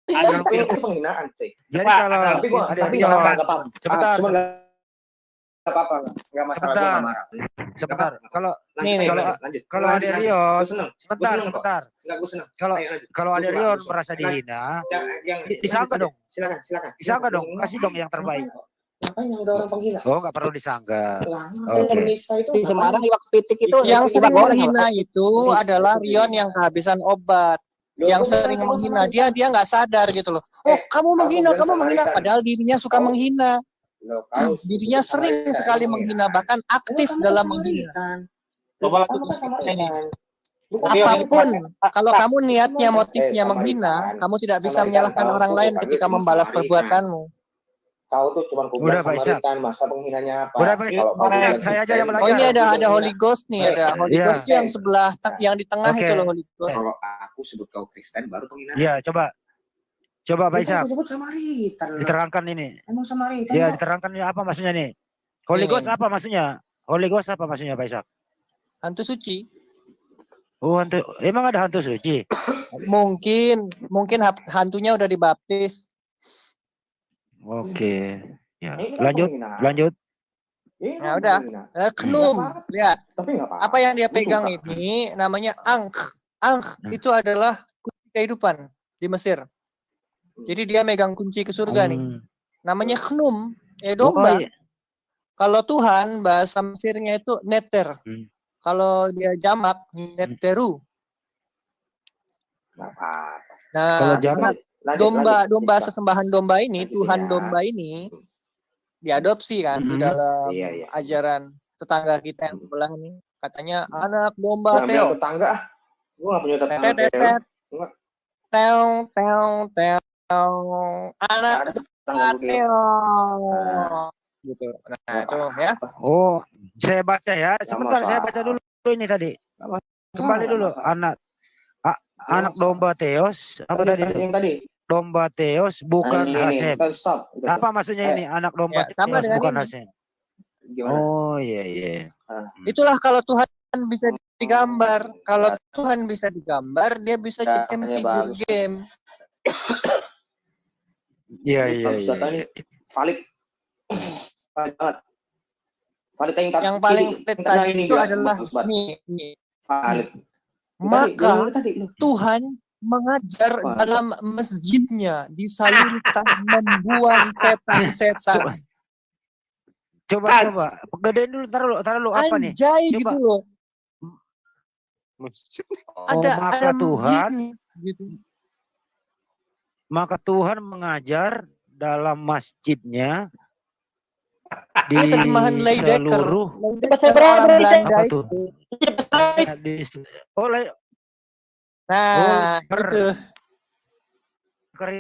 Itu penghinaan, cuy. Jadi kalau tapi nggak apa-apa. Sebentar. Cuma nggak apa-apa, nggak masalah, gue nggak marah. Sebentar. Kalau lanjut. Kalau ada Rion, sebentar. Gue senang. Kalau ada Rion merasa dihina, disangka dong. Silakan. Disangka dong, kasih dong yang terbaik. Ngapain yang ada orang penghina? Oh, nggak perlu disangka. Itu Semarang iwak pitik itu yang sering menghina itu adalah Rion yang kehabisan obat. Yang sering menghina dia nggak sadar gitu loh. Oh, kamu menghina, padahal dirinya suka menghina. Dirinya sering sekali menghina, bahkan aktif dalam menghina. Apapun, kalau kamu niatnya motifnya menghina, kamu tidak bisa menyalahkan orang lain ketika membalas perbuatanmu. Kau tuh cuma kuburan Samaritan, masa penghinanya apa? Saya aja yang belajar. Oh, ini ada Holy Ghost nih, ada Holy Ghost yang sebelah, yang di tengah itu loh Holy Ghost. Kalau aku sebut kau Kristen baru penghinaan. Iya, coba Pak Ishak. Aku sebut Samaritan. Diterangkan ini. Emang Samaritan. Iya, diterangkan ini apa maksudnya nih? Holy Ghost apa maksudnya? Holy Ghost apa maksudnya Pak Ishak? Hantu suci. Oh, hantu. Emang ada hantu suci? Mungkin hantunya udah dibaptis. Oke. Ya, lanjut. Ya udah. Knum, lihat. Apa yang dia pegang ini namanya Ankh. Ankh itu adalah kunci kehidupan di Mesir. Jadi dia megang kunci ke surga nih. Namanya Knum, domba. Kalau Tuhan bahasa Mesirnya itu Neter. Kalau dia jamak Neteru. Nah, kalau jamak domba sesembahan domba ini, Tuhan domba ini diadopsi kan di dalam ajaran tetangga kita yang sebelah nih. Katanya anak domba Theo. Tetangga, gua nggak punya tetangga anak domba Theo. Gitu. Nah, itu ya. Oh, saya baca ya. Sebentar saya baca dulu ini tadi. Kembali dulu anak domba Theos. Apa tadi? Yang tadi. Domba Theos bukan Hasem. Apa maksudnya ini anak domba Theos bukan Hasem? Oh iya. Itulah kalau Tuhan bisa digambar. Kalau Tuhan bisa digambar, dia bisa ciptain figur game. Iya. Valid yang paling valid tadi itu adalah ini. Valid. Maka Tuhan mengajar dalam masjidnya disalurkan membuang setan-setan. Coba. Gedein dulu, taruh lu apa nih? Anjay gitu loh. Maka Tuhan gitu. Maka Tuhan mengajar dalam masjidnya di terjemahan Leidecker. Orang Belanda itu. Nah,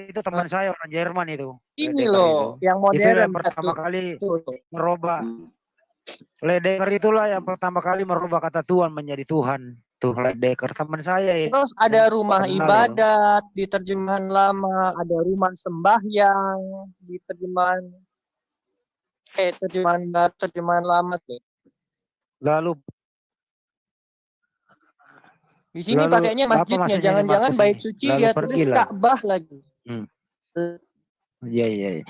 itu teman saya orang Jerman itu. Ini loh, yang modern yang pertama kali merubah. Leidecker itulah yang pertama kali merubah kata Tuhan menjadi Tuhan. Tuh Leidecker teman saya itu. Terus ada rumah ibadat di terjemahan lama, ada rumah sembahyang di terjemahan terjemahan lama tuh. Lalu di sini pakainya masjidnya, jangan-jangan bait suci dia tulis Ka'bah lagi. Iya.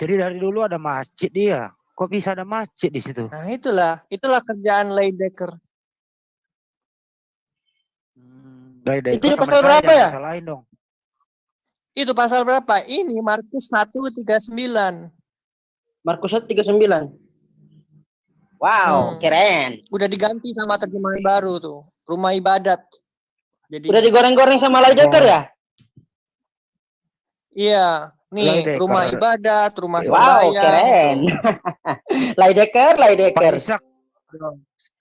Jadi dari dulu ada masjid dia. Kok bisa ada masjid di situ? Nah, itulah kerjaan Leidecker. Itu di pasal berapa ya? Lain dong. Itu pasal berapa? Ini Markus 1:39. Markus 1:39. Wow, keren. Udah diganti sama terjemahan baru tuh. Rumah ibadat. Jadi udah digoreng-goreng sama Leidecker ya? Iya, nih Leidecker. Rumah ibadat, rumah sembahyang. Wow, keren. Leidecker. Pak Ishak,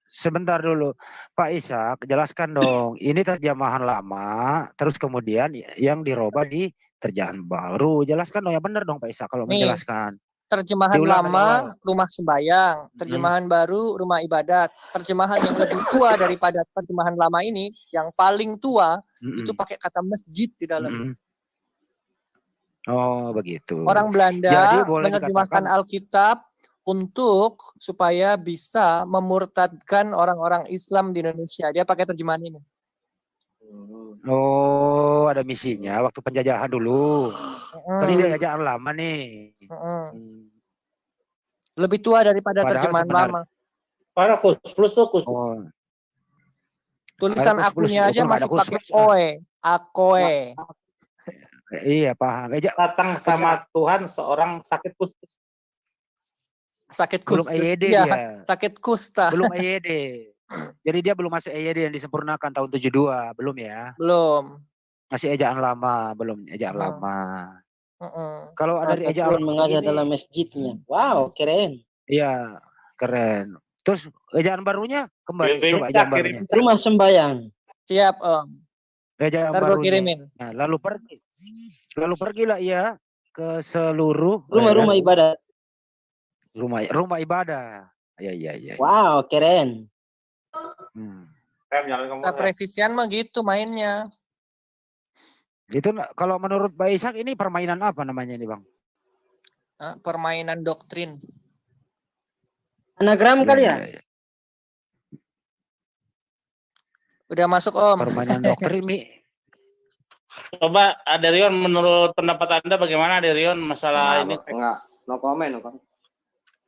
sebentar dulu. Pak Ishak, jelaskan dong. Ini terjemahan lama, terus kemudian yang dirubah di terjemahan baru. Jelaskan dong, ya benar dong Pak Ishak kalau menjelaskan. Terjemahan lama rumah sembahyang, terjemahan baru rumah ibadat. Terjemahan yang lebih tua daripada terjemahan lama ini, yang paling tua itu pakai kata masjid di dalamnya. Oh begitu. Orang Belanda menerjemahkan Alkitab untuk supaya bisa memurtadkan orang-orang Islam di Indonesia. Dia pakai terjemahan ini. Oh, ada misinya waktu penjajahan dulu. Kali dia ajakan lama nih. Lebih tua daripada Padahal terjemahan sebenarnya- lama. Para plus tuh kus. Oh, Tulisan Ada kus-kus, akunya aja betul, nggak masih ada kus-kus. pakai oe, akoe. iya paham. Datang sama Tuhan seorang sakit khusus. Sakit Belum kus. EYD Iya, dia. sakit kusta. Belum EYD. Jadi dia belum masuk EYD yang disempurnakan tahun 72, belum ya? Belum. Masih ejaan lama, belum ejaan lama. Kalau Para dari ejaan Tuhan lama mengajar ini, dalam masjidnya. Wow, keren. iya keren. Terus ejaan barunya kembali, Kirim, coba Cak, ejaan kirim. barunya. Rumah sembahyang. Siap, Om. Ejaan Ntar gue barunya. kirimin. Nah, lalu pergilah ia ke seluruh Rumah-rumah ibadat. rumah ibadah. Iya. Wow, keren. Hmm. Jangan ngomong. Nah, revisian mah gitu mainnya. Itu kalau menurut Pak Ishak ini permainan apa namanya ini, Bang? Permainan doktrin. Anagram kali ya? Iya. Udah masuk, Om. Permainan doktrin Coba Aderion, menurut pendapat Anda bagaimana Aderion masalah ini? Enggak, no comment.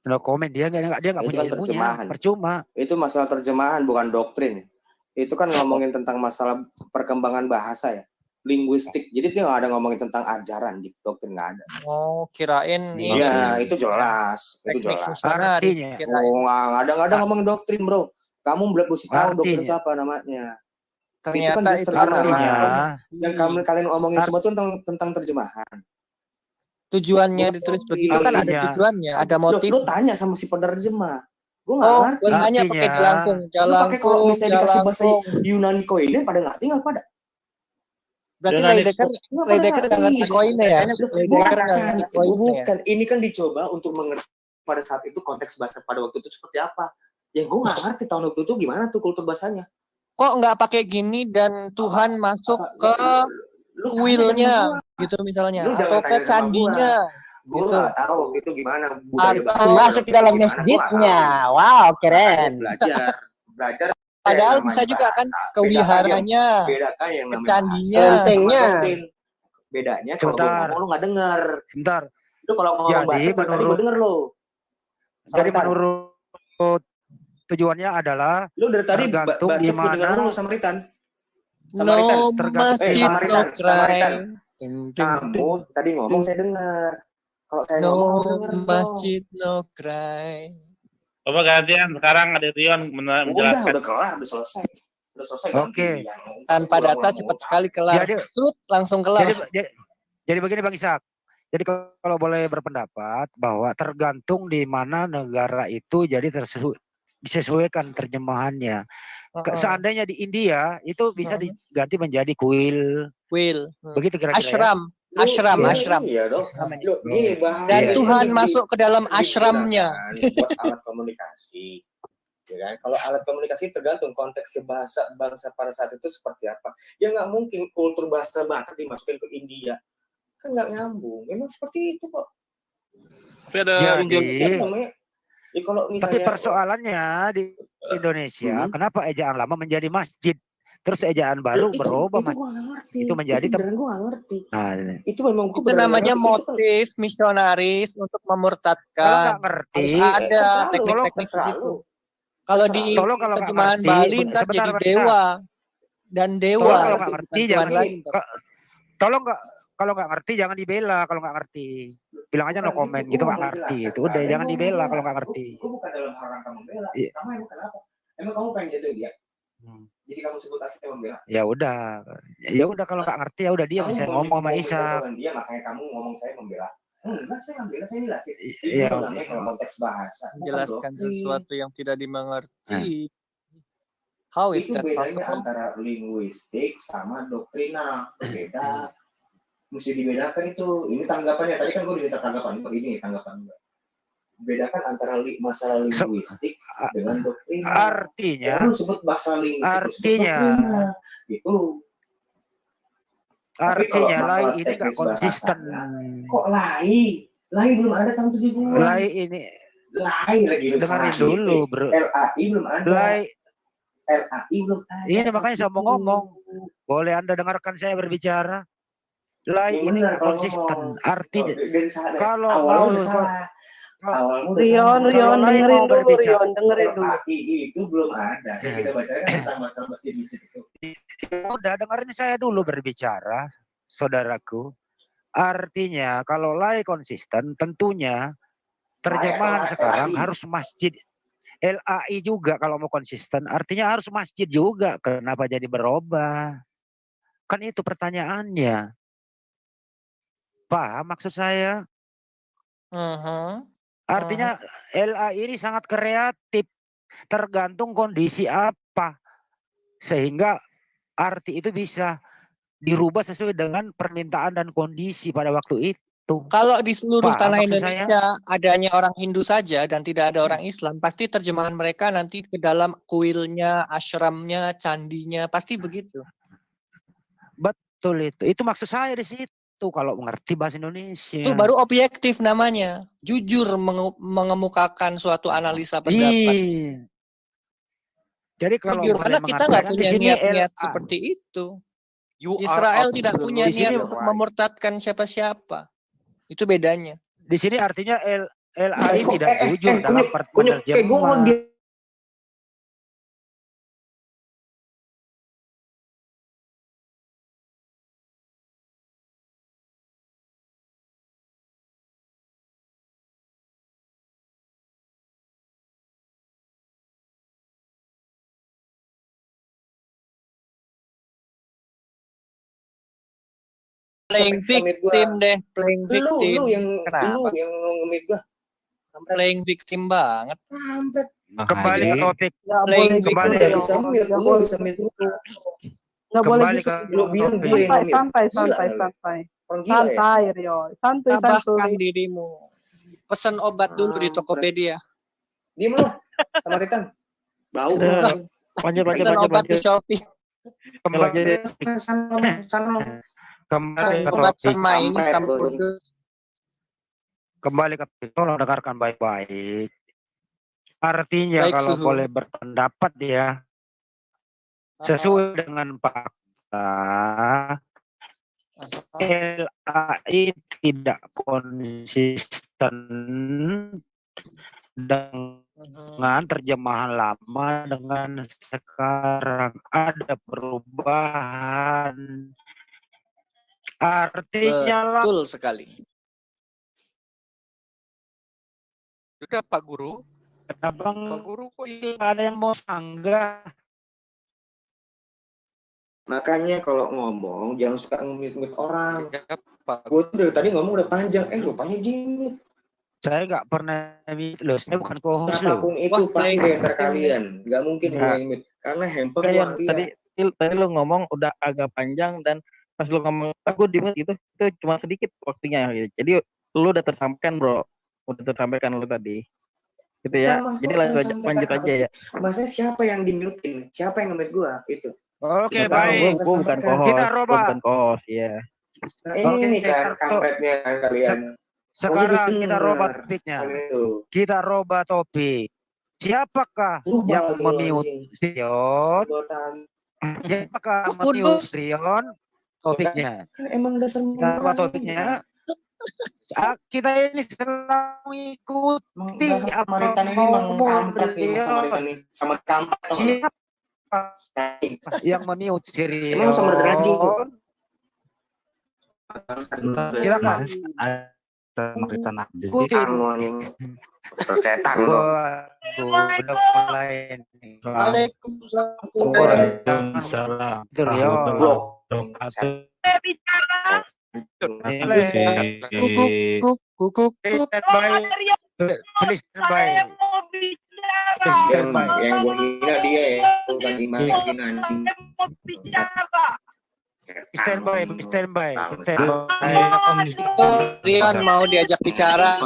no komen, dia nggak Itu punya kan ilmunya, terjemahan. percuma. Itu masalah terjemahan bukan doktrin. Itu kan ngomongin tentang masalah perkembangan bahasa ya, linguistik. Jadi dia nggak ada ngomongin tentang ajaran, di doktrin nggak ada. Oh, kirain ini. Iya, itu jelas, itu Teknik jelas. misionaris, Artinya. kirain. Oh, nggak ada ngomongin doktrin, bro. Kamu mesti tahu doktrin itu Artinya. apa namanya. Ternyata kan itu artinya. Yang kalian ngomongin semua itu tentang terjemahan. tujuannya ditulis begitu kan ada Artinya. tujuannya, ada motif. Lu tanya sama si penerjemah. Gue nggak Oh, ngerti. gue tanya pakai Artinya. jelangkung, Lu pakai kalau misalnya dikasih bahasa jelangkung. Yunani koine pada ngerti nggak pada? Berarti Yunani- Leidecker nggak ngerti koinnya ya? Leidecker nggak ngerti koinnya ya? Bukan. Ini kan dicoba untuk mengerti pada saat itu konteks bahasa pada waktu itu seperti apa. Ya gue nggak ngerti tahun waktu itu gimana tuh kultur bahasanya. Kok nggak pakai gini dan Tuhan masuk ke Lu kuilnya gitu misalnya, Lu atau jangan ke tanya sama candinya Gue gitu. nggak tahu itu gimana. Atau Masuk ke dalam masjidnya. Wow, keren. Belajar. Padahal yang bisa namanya juga kan bahasa. ke wiharanya, Bedakan yang ke namanya candinya. bahasa sama Kelentengnya. doktrin. Bedanya kalau gue Sebentar. ngomong lu nggak dengar. Sebentar. Lu kalau ngomong Jadi, baca tadi gue denger lo. Jadi menurut tujuannya adalah Lu dari tadi tergantung baca di gue denger mana. lu Samaritan. No masjid, no cry. Kamu tadi ngomong saya dengar. Kalau saya No ngomong kamu denger dong. masjid, no cry. Coba gantian sekarang Aderion menjelaskan. Udah kelar, udah selesai. Udah selesai. Oke. Tanpa data cepat sekali kelar. Jadi- Trut langsung kelar. Jadi begini Bang Ishak. Jadi kalau boleh berpendapat bahwa tergantung di mana negara itu jadi disesuaikan terjemahannya. Seandainya di India itu bisa diganti menjadi kuil. Will. Begitu kira-kira. Ashram. Iya dong. Namanya. Lu, gini, bahasa Dan Iya. Tuhan masuk ke dalam ashramnya. buat alat komunikasi. Ya kan? Kalau alat komunikasi tergantung konteks bangsa pada saat itu seperti apa. Ya nggak mungkin kultur bahasa Batak dimasukin ke India. Kan nggak nyambung. Memang seperti itu kok. Tapi ada Jadi, Itu namanya. Ya kalau tapi misalnya persoalannya di Indonesia, kenapa ejaan lama menjadi masjid? Terus ejaan baru berubah itu gua nggak ngerti. itu menjadi beneran gua nggak ngerti. Nah, Itu memang gua Itu beneran namanya nggak ngerti. motif misionaris untuk kalau memurtadkan. nggak ngerti, Harus ada terserah lu, teknik-teknik terserah begitu. lu. Kalau Terserah di lu. Tolong kalau nggak terjemahan ngerti, Bali ntar sebentar, jadi Bang dewa. Dan dewa. Tolong kalau nggak ngerti bukan jangan Tuhan lagi. tolong nggak kalau nggak ngerti jangan dibela kalau nggak ngerti. Bilang aja no comment gitu nggak ngerti. Itu udah jangan dibela kalau nggak ngerti. Gua bukan dalam rangka membela. Iya. Kamu emang kenapa? Emang kamu pengen jatuhin dia? Jadi kamu sebut aja membela. Ya udah kalau nggak ngerti ya udah diam, Kamu saya mau ngomong sama ngomong Isa. dengan dia, makanya kamu ngomong saya membela. Enggak, saya nggak bela, saya jelasin. Iya. Itu namanya kalau konteks bahasa. bukan Menjelaskan doktrin. sesuatu yang tidak dimengerti. How is Itu that bedanya possible? antara linguistik sama doktrinal. Beda. Mesti dibedakan itu. Ini tanggapannya. Tadi kan gue diminta tanggapan. Ini tanggapan gue. Bedakan antara masalah linguistik dengan doktrinal. Artinya, Lu sebut bahasa linguistik. Artinya. Itu. artinya kalau lai masalah ini nggak teknis konsisten. Kok lai? Lai belum ada tahun 70-an. Lai ini Lai lagi lu dengerin salah. dulu, bro. LAI belum ada. Lai LAI belum ada. ini makanya saya mau ngomong. Boleh Anda dengarkan saya berbicara? Lai Yang ini benar kalau konsisten. ngomong. Artinya Dari salah. kalau Awalnya mau udah salah. Awalnya udah Rion, salah. Kalau Rion, Lai dengerin mau dulu, berbicara, Rion, dengerin Kalau dulu. AI itu belum ada. Yang kita baca kan tentang masalah mesin itu. udah dengerin saya dulu berbicara, saudaraku. Artinya kalau Lai konsisten, tentunya terjemahan sekarang harus masjid. LAI juga kalau mau konsisten, artinya harus masjid juga. Kenapa jadi berubah? Kan itu pertanyaannya. Paham maksud saya? Artinya LAI ini sangat kreatif. Tergantung kondisi apa. Sehingga arti itu bisa dirubah sesuai dengan permintaan dan kondisi pada waktu itu. Kalau di seluruh Paham tanah maksud Indonesia adanya orang Hindu saja dan tidak ada orang Islam, pasti terjemahan mereka nanti ke dalam kuilnya, ashramnya, candinya, pasti begitu. Betul itu. Itu maksud saya di situ. Kalau mengerti bahasa Indonesia. Itu baru objektif namanya. Jujur mengemukakan suatu analisa pendapat. Jadi kalau Jujur, karena kita nggak di punya sini niat-niat seperti itu. Israel tidak punya niat untuk memurtadkan siapa-siapa. Itu bedanya. Di sini artinya LAI tidak jujur dalam penerjemahan. Playing victim deh, playing victim. Lu yang nge-mute gua. Playing victim banget. Kampret. Kembali ke topik. Playing Kembali Nggak bisa mute, lu bisa mute. Nggak boleh Kembali gitu. ke Lu bilang gue yang nge-mute. Santai, Gila, santai, lu. santai. Orang gila ya? Santai, Rion. Santai, Tabahkan santai. dirimu. Pesan obat dulu di Tokopedia. Diem lu, Samaritan. Bau lu. Lanjut. Pesan obat di Shopee. Kembali ke Obat topik. sama ini sama kudus. Kembali ke topik. Tolong dengarkan baik-baik. Artinya Baik, kalau Suhu. boleh berpendapat ya, sesuai dengan fakta, LAI tidak konsisten dengan terjemahan lama dengan sekarang. Ada perubahan. Artinya Betul sekali. Sudah Pak Guru. Kenapa Pak Guru kok nggak ada yang mau sanggah? Makanya kalau ngomong jangan suka nge-mute orang. ya, Pak Gue tuh dari tadi ngomong udah panjang, rupanya di-mute. Saya nggak pernah loh, saya bukan co-host loh. Siapapun itu Wah, pasti playing di antara kalian. Gak mungkin gue Nah. yang mute. Karena handphone Kayak gua yang dia. tadi lu ngomong udah agak panjang dan pas lu ngomong aku di mute gitu itu cuma sedikit waktunya gitu. Jadi lu udah tersampaikan bro, udah tersampaikan lu tadi gitu ya. Bukan, Jadi maksudnya lanjut sampaikan aja ya. Maksudnya siapa yang di-mute-in? Siapa yang nge-mute gue? Itu. Oke, Kita tahu, baik. Gue bukan co-host, Kita gue roba. bukan co-host ya. Nah Oke, ini kan kita- kampretnya kan kalian. Sekarang Oh, kita bener. roba topiknya. Itu. Kita roba topik. Siapakah Rubah yang lagi, memute anjing. Rion? Rubah tadi. Siapakah Oh, memute kudus. Rion? Topiknya. Kan emang dasar Kita roba topiknya. Kita ini selalu ikut Emang Ih, dasar apa Samaritan ini mau emang ngomong kampret nih, dia? Samaritan ini. Sama kampret. tau nggak? siapa yang memute si Rion? Emang sama anjing tuh. Silakan. Ikuti. Kamu anjing. Sesetan lu. Udah mulai nih. Waalaikumsalam. Itu Rion. Blok. Kukuk. Please stand by. Please stand by. Please stand by. Yang gue hina dia ya, bukan yang hina anjing. Stand by. Stand by. Stand by. Rian mau diajak bicara.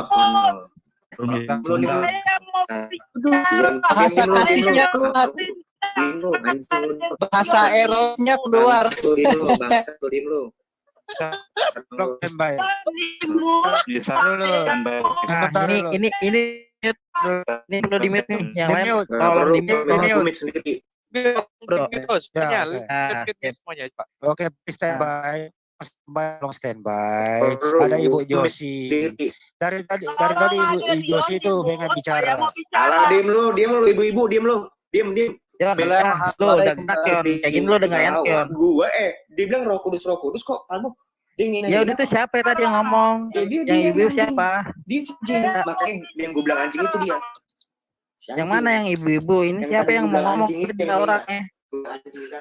Belum Bahasa kasihnya keluar. Bahasa eronya keluar. Bangsa lu diem lu. Blok stand by. Bisa. Sebentar Nah, dulu. ini perlu di mute nih yang lain. Di-mute. Tolong Perlu di mute. komit sendiri. Bro. Semuanya, Ya, oke. mute semuanya, Pak. Oke, standby. Tolong standby. Bro, Ada Ibu mute Josi. diri. Dari tadi Ibu Josi itu pengen bicara. Salah, diem lu ibu-ibu, diem lu. Diem. Yon, lu udah enak Yon. Kayak gini lu udah gak enak Yon. Gue, dia bilang roh kudus kok. Kamu, dia ngina. Ya udah tuh siapa tadi yang ngomong? Yang ibu siapa? Dia anjing. Makanya yang gue bilang anjing itu dia. Yang mana yang ibu-ibu? Ini siapa yang mau ngomong? Tiga orangnya.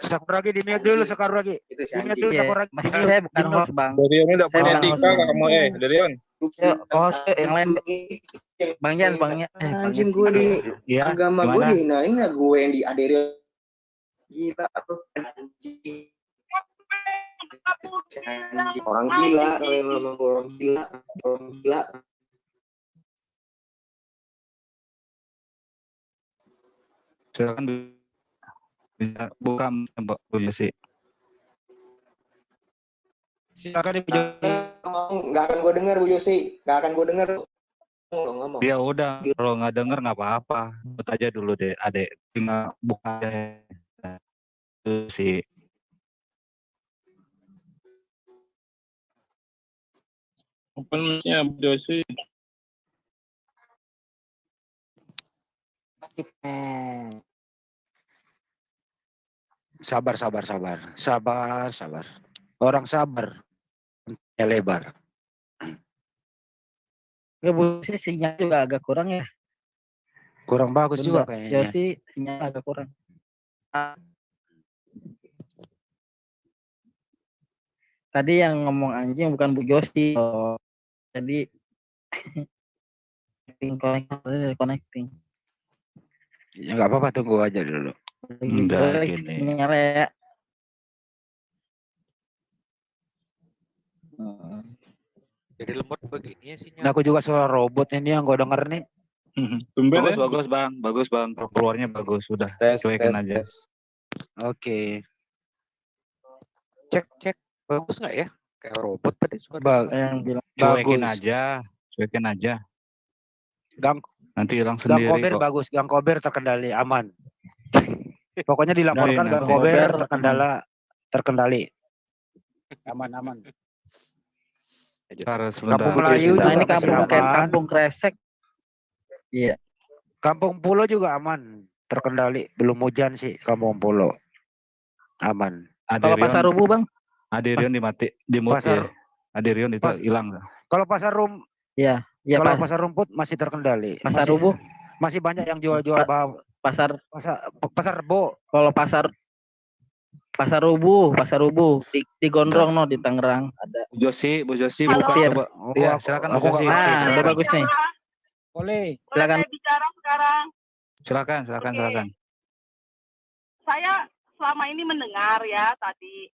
Sakuragi di mute dulu Sakuragi. Itu si Di mute anjing. dulu Sakuragi. Mas saya bukan host bang. Darion udah Saya punya bukan etika host. kamu Darion. Yuk, host yang lain. Bang Jan. Anjing gue di Ya, agama gue gimana? dihinain lah, gue yang diaderi. Gila tuh anjing. Orang gila, kalau yang ngomong orang gila. Silakan bisa buka Mbak Bu Yosi. Silakan Ibu Josi. Nggak akan gue dengar Bu Yosi, nggak akan gue dengar. Ngomong. Ya udah, kalau nggak denger nggak apa-apa. Mute aja dulu deh, adek. Tinggal buka aja. Itu sih. Open mic-nya Bu Josi. Sabar. Orang sabar. Ya lebar. Ya Bu sih sinyal juga agak kurang ya. Kurang bagus juga Bunda kayaknya. Josi sinyal agak kurang. Tadi yang ngomong anjing bukan Bu Josi. Oh, tadi connecting. Ya nggak apa-apa, tunggu aja dulu. Enggak, gini. Sinyal ya. Jadi lemot begini ya sinyal. Nah, aku juga suara robot ini yang gue denger nih. Tumben ya. Bagus bang. Keluarnya bagus, sudah. Cuekin aja. Oke. Cek. Bagus nggak ya? Kayak robot tadi suara. Yang bilang Cuekin aja. Gang Nanti hilang Gang sendiri Kober kok. bagus, Gang Kober terkendali, aman. Pokoknya dilaporkan Nanti. Gang Kober terkendali. Aman. Sebentar. Kampung Melayu nah juga ini masih kampung aman. kampung Kresek. Iya. Kampung Pulo juga aman, terkendali. Belum hujan sih Kampung Pulo. Aman. Kalau Pasar Rubu bang? Aderion di mute ya. Aderion itu hilang. Kalau Pasar Iya. Kalau Pasar Rumput masih terkendali. Pasar Rubu? Masih banyak yang jual-jual Pasar Rebo. Kalau Pasar Rubu di Gondrong no di Tangerang ada. Bu Josi buka Petir. coba. Iya, silakan Bu Josi. Nah, udah bagus nih. Boleh. Silakan. Saya bicara sekarang. Silakan. Saya selama ini mendengar ya tadi.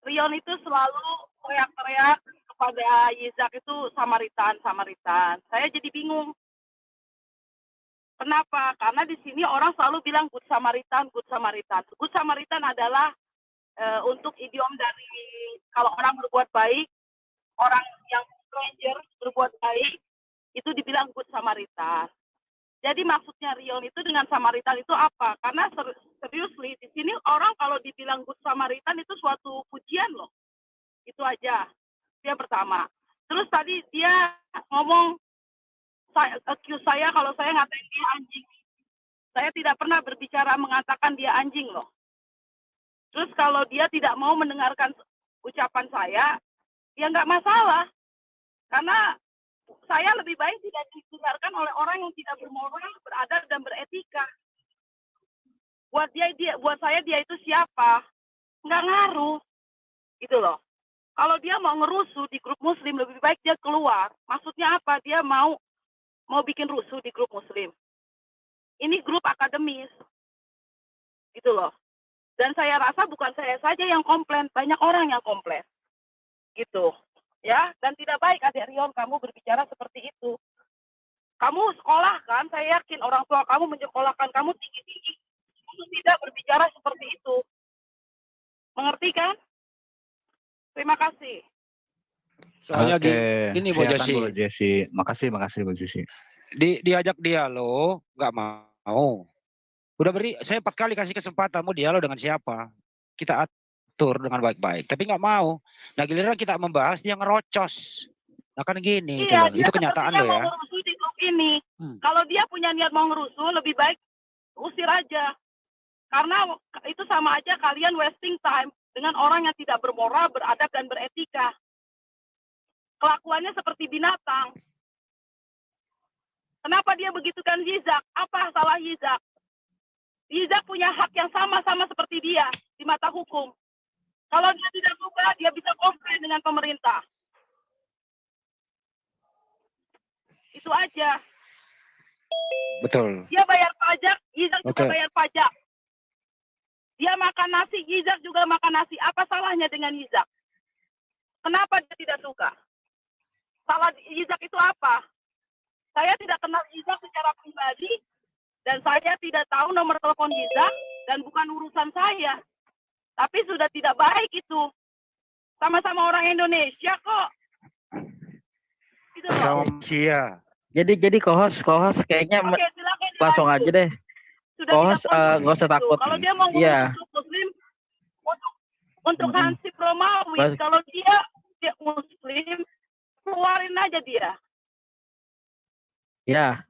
Rion itu selalu teriak-teriak kepada Yizak itu Samaritan. Saya jadi bingung. Kenapa? Karena di sini orang selalu bilang Good Samaritan. Good Samaritan adalah untuk idiom dari kalau orang berbuat baik, orang yang stranger berbuat baik, itu dibilang Good Samaritan. Jadi maksudnya Rion itu dengan Samaritan itu apa? Karena seriously di sini orang kalau dibilang Good Samaritan itu suatu pujian loh. Itu aja. Yang pertama. Terus tadi dia ngomong accuse saya kalau saya ngatain dia anjing. Saya tidak pernah berbicara mengatakan dia anjing loh. Terus kalau dia tidak mau mendengarkan ucapan saya, ya nggak masalah. Karena saya lebih baik tidak didengarkan oleh orang yang tidak bermoral, beradab dan beretika. Buat saya dia itu siapa? Nggak ngaruh. Gitu loh. Kalau dia mau ngerusuh di grup muslim, lebih baik dia keluar. Maksudnya apa? Dia mau bikin rusuh di grup muslim. Ini grup akademis. Gitu loh. Dan saya rasa bukan saya saja yang komplain, banyak orang yang komplain. Gitu. Ya, dan tidak baik Adik Rion kamu berbicara seperti itu. Kamu sekolah kan, saya yakin orang tua kamu menyekolahkan kamu tinggi-tinggi. Kamu tidak berbicara seperti itu. Mengerti kan? Terima kasih. Soalnya Oke, gini Bu Josi. Makasih Bu Josi. Diajak dialog nggak mau. Saya 4 kali kasih kesempatan, mau dialog dengan siapa? Kita atur dengan baik-baik, tapi nggak mau. Nah giliran kita membahas dia ngerocos. Nah kan gini, Iya, itu kenyataan dia loh mau ya. ngerusuh di grup ini. Kalau dia punya niat mau ngerusuh, lebih baik usir aja. Karena itu sama aja kalian wasting time dengan orang yang tidak bermoral, beradab, dan beretika. Kelakuannya seperti binatang. Kenapa dia begitukan Yizak? Apa salah Yizak? Yizak punya hak yang sama-sama seperti dia di mata hukum. Kalau dia tidak suka, dia bisa komplain dengan pemerintah. Itu aja. Betul. Dia bayar pajak, Yizak juga bayar pajak. Dia makan nasi, Yizak juga makan nasi. Apa salahnya dengan Yizak? Kenapa dia tidak suka? Salah Yizak itu apa? Saya tidak kenal Yizak secara pribadi, dan saya tidak tahu nomor telepon Yizak, dan bukan urusan saya. Tapi sudah tidak baik itu. Sama-sama orang Indonesia kok. Sama manusia. Jadi kohos kayaknya Oke, silakan langsung aja deh. Sudah Kohos tidak perlu nggak usah itu. takut. Kalau dia mau Iya. ngurus Muslim, untuk Hansip Romawi, kalau dia Muslim, keluarin aja dia. Ya.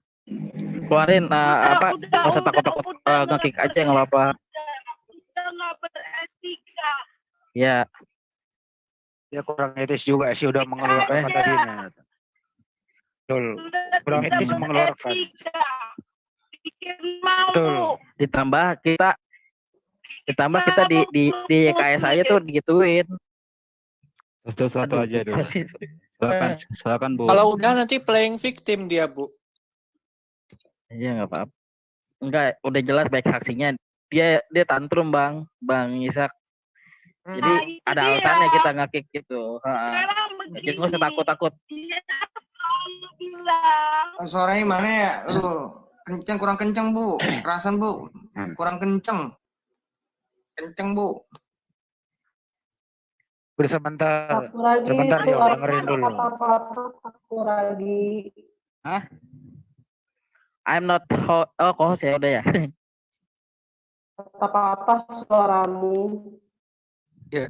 Keluarin nggak usah takut-takut nge-kick aja nggak apa-apa. Udah nggak beretika. Ya. Dia kurang etis juga sih udah mengeluarkan kata-kata. Betul. Kurang etis mengeluarkan. Bikin malu. Betul. Ditambah kita di YKS aja tuh digituin. Satu aja dulu. Silakan Bu. Kalau udah nanti playing victim dia, Bu. Iya nggak apa-apa. Enggak, udah jelas baik saksinya. Dia tantrum Bang Ishak. Jadi ada alasannya kita nge-kick gitu. Jadi nggak usah takut-takut. Suaranya mana ya? Lu kurang kenceng Bu. Kerasan Bu. Kurang kenceng. Kenceng Bu. Sebentar ya, dengerin dulu. Hah? I'm not host ya udah ya. Apa suaramu? Iya.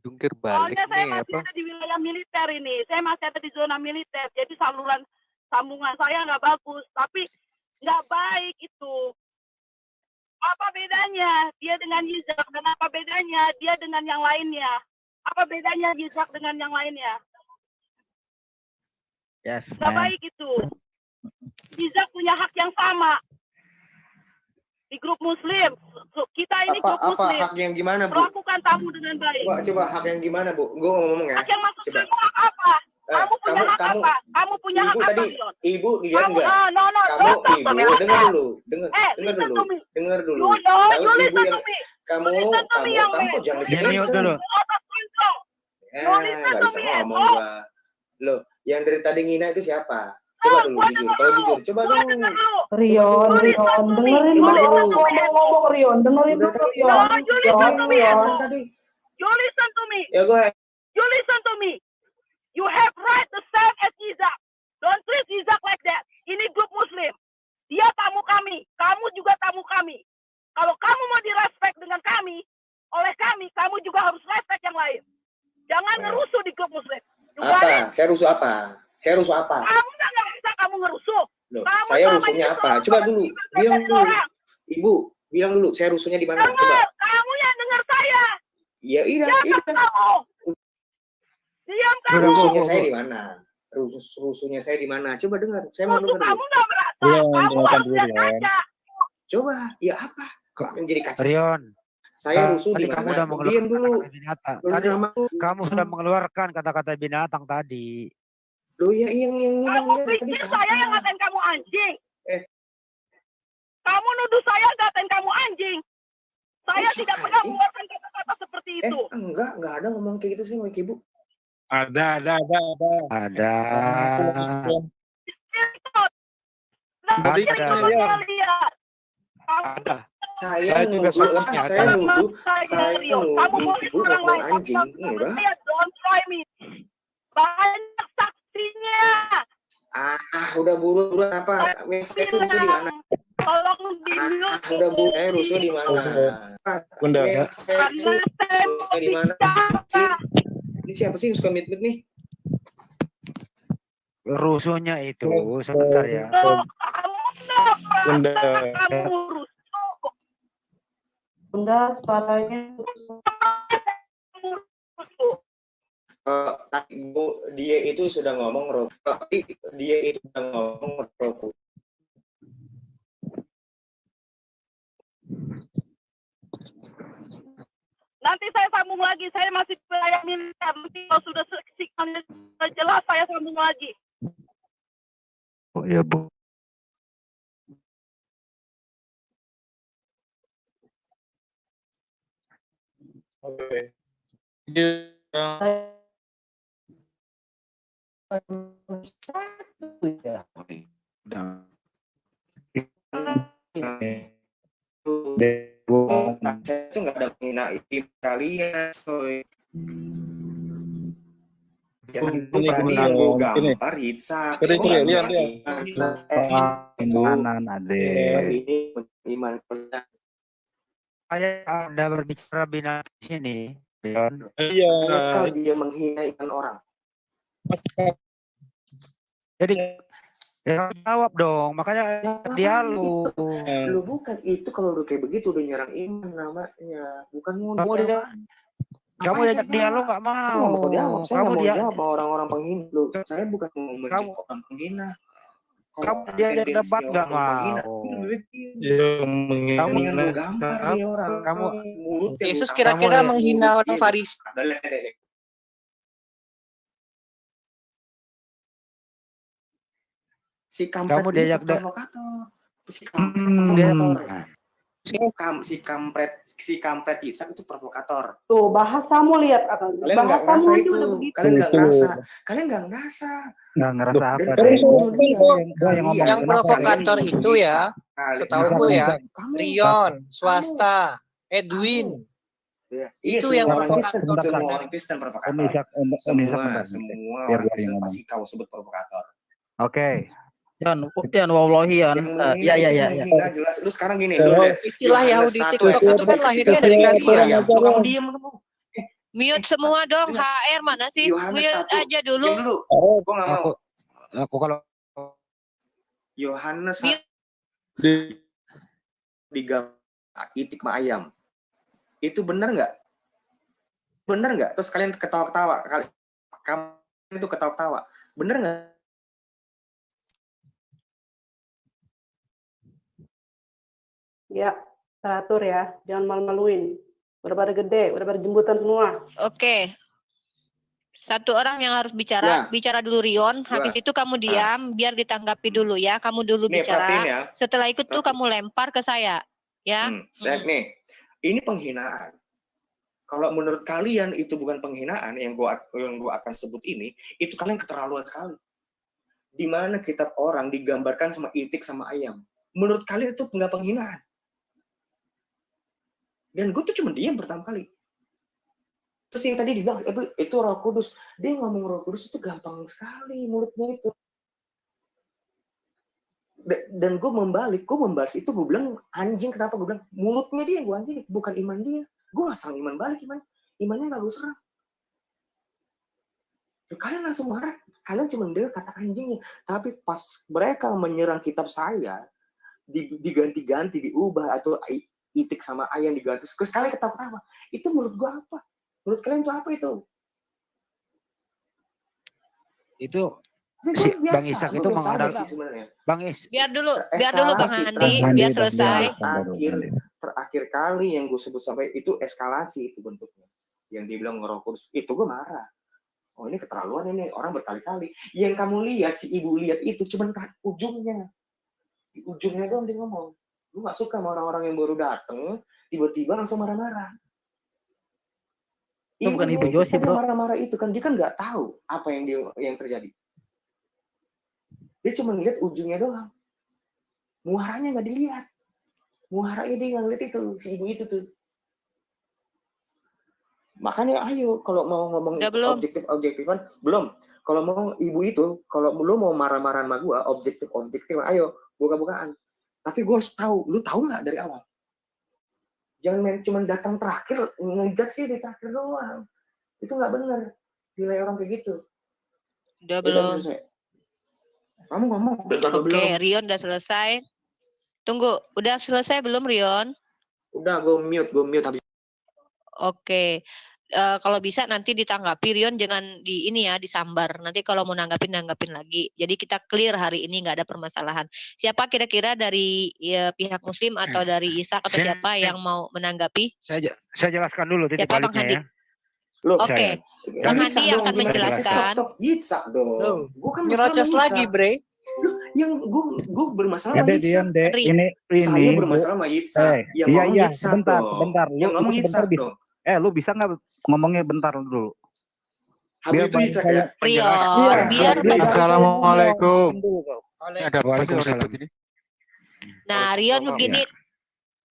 Jungkir balik Soalnya saya nih masih ada di wilayah militer ini. Saya masih ada di zona militer. Jadi sambungan saya nggak bagus. Tapi nggak baik itu. Apa bedanya dia dengan Yizak? Dan apa bedanya dia dengan yang lainnya? Apa bedanya Yizak dengan yang lainnya? Yes. Nggak baik itu. Yizak punya hak yang sama. Di grup Muslim. Kita ini grup Muslim. Hak yang gimana, Bu? Perlakukan tamu dengan baik. Coba hak yang gimana, Bu? Gue ngomong ya. Hak yang maksud kamu hak apa? Kamu punya hak apa? Kamu punya hak apa, Rion? Ibu lihat nggak? Kamu, dengar dulu. Dengar dulu. Kalau ibu yang kamu jangan disini dulu. Nggak bisa ngomong gua. Loh, yang dari tadi ngina itu siapa? Coba dulu jujur. Kalau jujur, coba dulu. Rion, dengerin dulu ngomong Rion, dengerin dulu Rion. You listen to me. Ya go ahead. You listen to me. You have right the same as Yizak. Don't treat Yizak like that. Ini grup Muslim. Dia tamu kami. Kamu juga tamu kami. Kalau kamu mau direspek dengan kami, oleh kami, kamu juga harus respect yang lain. Jangan ngerusuh di grup Muslim. Apa? Saya rusuh apa? Kamu nggak bisa kamu ngerusuh. Loh, saya rusuhnya apa? Coba dulu. Bilang dulu. Ibu, bilang dulu. Saya rusuhnya di mana? Coba. Kamu yang dengar saya. Iya. Diam kamu. Rusuhnya saya di mana? Rusuhnya saya di mana? Coba dengar. Saya mau dengar. Kamu nggak merasa. Kamu harus lihat kaca. Coba. Ya apa? Kok menjadi kaca? Rion. Saya rusuh di Kamu mana? udah Diam dulu. Tadi kamu sudah mengeluarkan kata-kata binatang tadi. Loh ya yang Kamu pikir saya yang ngatain kamu anjing? Kamu nuduh saya ngatain kamu anjing? Saya tidak pernah mengeluarkan kata-kata seperti itu. Enggak ada ngomong kayak gitu sih sama Ibu. Ada. Ada. Saya nuduh Ibu ngomong anjing. Enggak. Don't try me. Banyak saksinya. Udah buruan apa? Mesnya itu di mana? Tolong Udah Bu, rusuh di mana? Bunda. Rusuh di mana? Ini siapa sih yang suka mit nih? Rusuhnya itu sebentar ya. Bunda. Bunda, suaranya Bu, dia itu sudah ngomong rokok. Dia itu sudah ngomong rokok. Nanti saya sambung lagi. Saya masih wilayah militer. Nanti kalau sudah sinyalnya jelas, saya sambung lagi. Oh ya Bu. Oke. Itu nggak ada menghina tim kalian, soy. Itu tadi yang gue gambar Hitsa. Imanan Ade. Ini iman. Saya Anda berbicara bina di sini, Leon. Iya. Kalau dia menghina iman orang. Jadi ya jawab dong, makanya dia lu bukan itu, kalau udah kayak begitu udah nyerang iman namanya, bukan kamu diajak dialog nggak mau. Saya nggak mau jawab orang-orang penghina. Loh, saya bukan mau menjadi orang penghina. Kamu diajak debat nggak mau. Kamu yang gambar nih orang. Kamu Yesus kira-kira menghina orang Farisi. Si kampret kamu diajak provokator. Si kampret Ishak itu provokator. tuh bahasamu lihat akan. Kalian nggak ngerasa itu. Kalian nggak ngerasa. Nggak ngerasa apa. Yang provokator itu ya, setahu gue ya, Rion, Swasta, Edwin. Itu yang orang Kristen, provokator. semua orang Kristen provokator. Semua orang Kristen pasti kau sebut provokator. Oke. Yan wallahi Yan. Ya. Jelas. Lu sekarang gini, Istilah Yahudi TikTok itu kan lahirnya dari kalian. Kamu diam kamu. Mute semua dong. HR mana sih? Mute aja dulu. Gua nggak mau. Aku kalau Yohanes itik ma ayam. Itu benar nggak? Benar nggak? Terus kalian ketawa-ketawa. Kamu itu ketawa-ketawa. Benar nggak? Ya, teratur ya, jangan malu-maluin. Udah pada gede, udah pada jembutan semua. Oke. Satu orang yang harus bicara, bicara dulu Rion, habis itu kamu diam, biar ditanggapi dulu ya. Kamu dulu bicara. Ya. Setelah itu tuh kamu lempar ke saya, ya. Nih, ini penghinaan. Kalau menurut kalian itu bukan penghinaan yang gua akan sebut ini, itu kalian keterlaluan sekali. Di mana kitab orang digambarkan sama itik sama ayam. Menurut kalian itu nggak penghinaan. Dan gue tuh cuma diam pertama kali. Terus yang tadi dibilang, itu Roh Kudus. Dia ngomong Roh Kudus itu gampang sekali mulutnya itu. Dan gue membalas itu, gue bilang, anjing, kenapa gue bilang, mulutnya dia yang gue anjing, bukan iman dia. Gue gak sang iman balik, imannya gak gue serang. Kalian langsung marah, kalian cuma dengar kata anjingnya. Tapi pas mereka menyerang kitab saya, diganti-ganti, diubah, atau itik sama ayam diganti, terus kalian ketawa-ketawa. Itu menurut gua apa? Menurut kalian itu apa itu? Itu si Bang Ishak itu mengadal Bang Is. Biar dulu Bang Andi, biar selesai. Terakhir kali yang gue sebut sampai itu eskalasi itu bentuknya. Yang dibilang Roh Kudus, itu gue marah. Oh ini keterlaluan ini, orang berkali-kali. Yang kamu lihat, si ibu lihat itu cuma ujungnya. Di ujungnya doang dia ngomong. Lu gak suka sama orang-orang yang baru dateng, tiba-tiba langsung marah-marah. Itu bukan Ibu Josi, bro. Marah-marah itu kan, dia kan nggak tahu apa yang terjadi. Dia cuma ngeliat ujungnya doang. Muaranya nggak dilihat. Muaranya dia nggak ngeliat itu, si ibu itu tuh. Makanya ayo, kalau mau ngomong objektif-objektifan, belum. Kalau mau ibu itu, kalau lu mau marah-marah sama gua, objektif-objektif, ayo, buka-bukaan. Tapi gue harus tahu, lu tahu nggak dari awal? Jangan main cuma datang terakhir, ngejat sih di terakhir doang. Itu nggak benar. Nilai orang kayak gitu. Udah belum? Kamu ngomong. Oke, Rion udah selesai. Tunggu, udah selesai belum Rion? Udah, gue mute habis. Oke. Kalau bisa nanti ditanggapi Rion, jangan di ini ya, disambar. Nanti kalau mau nanggapin lagi. Jadi kita clear hari ini, nggak ada permasalahan. Siapa kira-kira dari pihak Muslim atau dari Ishak atau siapa yang mau menanggapi? Saya jelaskan dulu titik Siapa Bang baliknya Handi? ya. Oke, Bang Handi yang akan menjelaskan. Stop, Ishak dong. Gue kan nyerocos lagi, Bre. Yang gue bermasalah sama Ishak. Ini Saya bermasalah sama Ishak. Yang ngomong Ishak sebentar. Yang ngomong Ishak dong. Lu bisa nggak ngomongnya bentar dulu? Habis itu Ishak ya. Biar Assalamualaikum. Ada apa sih Waalaikumsalam. begini? Nah, Rion begini,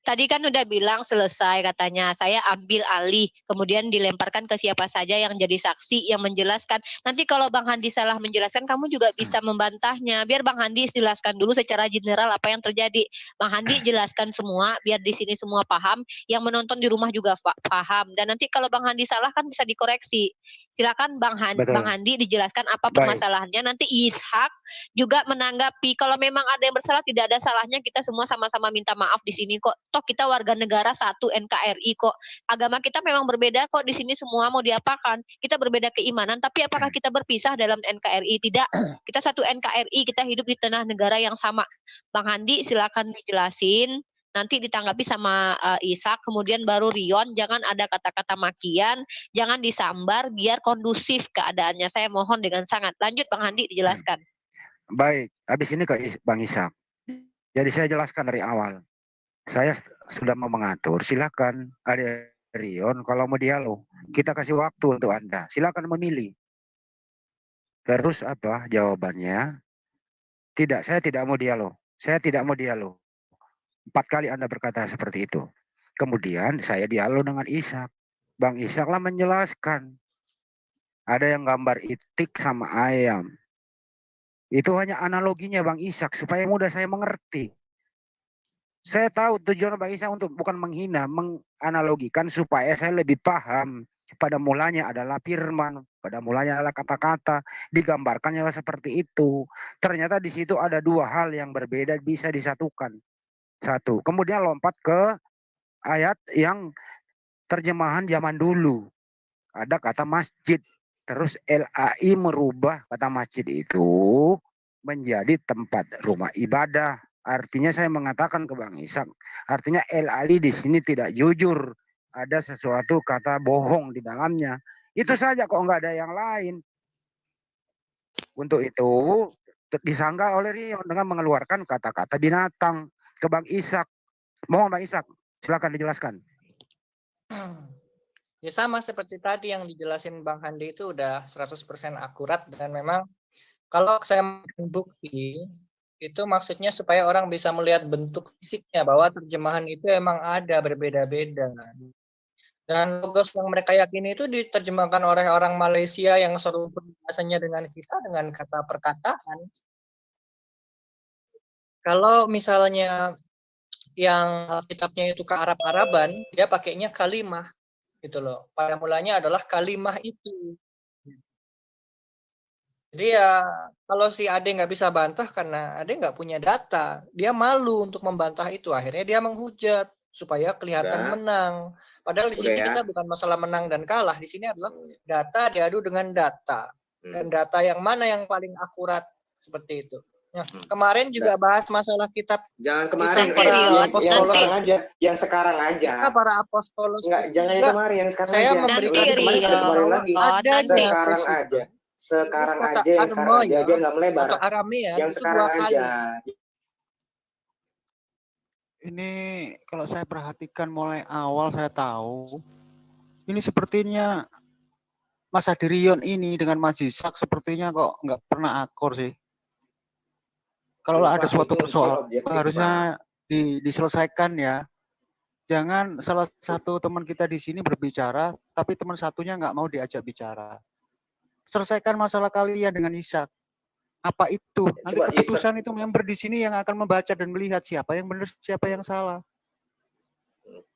tadi kan udah bilang selesai katanya, saya ambil alih, kemudian dilemparkan ke siapa saja yang jadi saksi, yang menjelaskan. Nanti kalau Bang Handi salah menjelaskan, kamu juga bisa membantahnya. Biar Bang Handi jelaskan dulu secara general apa yang terjadi. Bang Handi jelaskan semua, biar di sini semua paham, yang menonton di rumah juga paham. Dan nanti kalau Bang Handi salah kan bisa dikoreksi. Silakan Bang Handi dijelaskan apa permasalahannya. Nanti Ishak juga menanggapi. Kalau memang ada yang bersalah, tidak ada salahnya kita semua sama-sama minta maaf di sini kok. Toh kita warga negara satu NKRI kok. Agama kita memang berbeda kok di sini semua mau diapakan. Kita berbeda keimanan, tapi apakah kita berpisah dalam NKRI? Tidak. Kita satu NKRI, kita hidup di tengah negara yang sama. Bang Handi silakan dijelasin. Nanti ditanggapi sama Ishak, kemudian baru Rion. Jangan ada kata-kata makian, jangan disambar, biar kondusif keadaannya. Saya mohon dengan sangat. Lanjut Bang Handi dijelaskan. Baik, habis ini ke Bang Ishak. Jadi saya jelaskan dari awal. Saya sudah mau mengatur, silakan ada Rion kalau mau dialog. Kita kasih waktu untuk Anda. Silakan memilih. Terus apa jawabannya? Tidak, saya tidak mau dialog. Saya tidak mau dialog. 4 kali Anda berkata seperti itu. Kemudian saya dialog dengan Ishak. Bang Ishak lah menjelaskan. Ada yang gambar itik sama ayam. Itu hanya analoginya Bang Ishak supaya mudah saya mengerti. Saya tahu tujuan Bang Ishak untuk bukan menghina, menganalogikan supaya saya lebih paham. Pada mulanya adalah firman, pada mulanya adalah kata-kata, digambarkannya seperti itu. Ternyata di situ ada 2 hal yang berbeda bisa disatukan. Satu, kemudian lompat ke ayat yang terjemahan zaman dulu. Ada kata masjid. Terus LAI merubah kata masjid itu menjadi tempat rumah ibadah. Artinya saya mengatakan ke Bang Ishak, artinya LAI di sini tidak jujur. Ada sesuatu kata bohong di dalamnya. Itu saja kok nggak ada yang lain. Untuk itu disanggah oleh Rion dengan mengeluarkan kata-kata binatang ke Bang Ishak. Mohon Bang Ishak, silakan dijelaskan. Ya sama seperti tadi yang dijelasin Bang Handi itu udah 100% akurat, dan memang kalau saya bukti itu maksudnya supaya orang bisa melihat bentuk fisiknya bahwa terjemahan itu emang ada berbeda-beda. Dan logos yang mereka yakini itu diterjemahkan oleh orang Malaysia yang serupa bahasanya dengan kita dengan kata perkataan. Kalau misalnya yang kitabnya itu ke Arab-Araban, dia pakainya kalimah gitu loh. Pada mulanya adalah kalimah itu. Jadi ya kalau si Ade nggak bisa bantah karena Ade nggak punya data, dia malu untuk membantah itu. Akhirnya dia menghujat supaya kelihatan menang. Padahal di sini kita bukan masalah menang dan kalah. Di sini adalah data diadu dengan data. Dan data yang mana yang paling akurat seperti itu. Nah, kemarin juga bahas masalah kitab. Jangan kemarin, yang sekarang aja. Yang sekarang aja. Kita para apostolos. Enggak, jangan yang kemarin, yang sekarang saya aja. memberikan kemarin lagi. Sekarang aja. Sekarang aja, biar nggak melebar. Atau Aramea, yang sekarang aja. Ini kalau saya perhatikan mulai awal saya tahu. Ini sepertinya Mas Adirion ini dengan Mas Ishak sepertinya kok nggak pernah akur sih. Kalau ada suatu persoalan harusnya diselesaikan ya. Jangan salah satu teman kita di sini berbicara, tapi teman satunya nggak mau diajak bicara. Selesaikan masalah kalian dengan Ishak. apa itu. Nanti Coba, keputusan itu member di sini yang akan membaca dan melihat siapa yang benar, siapa yang salah.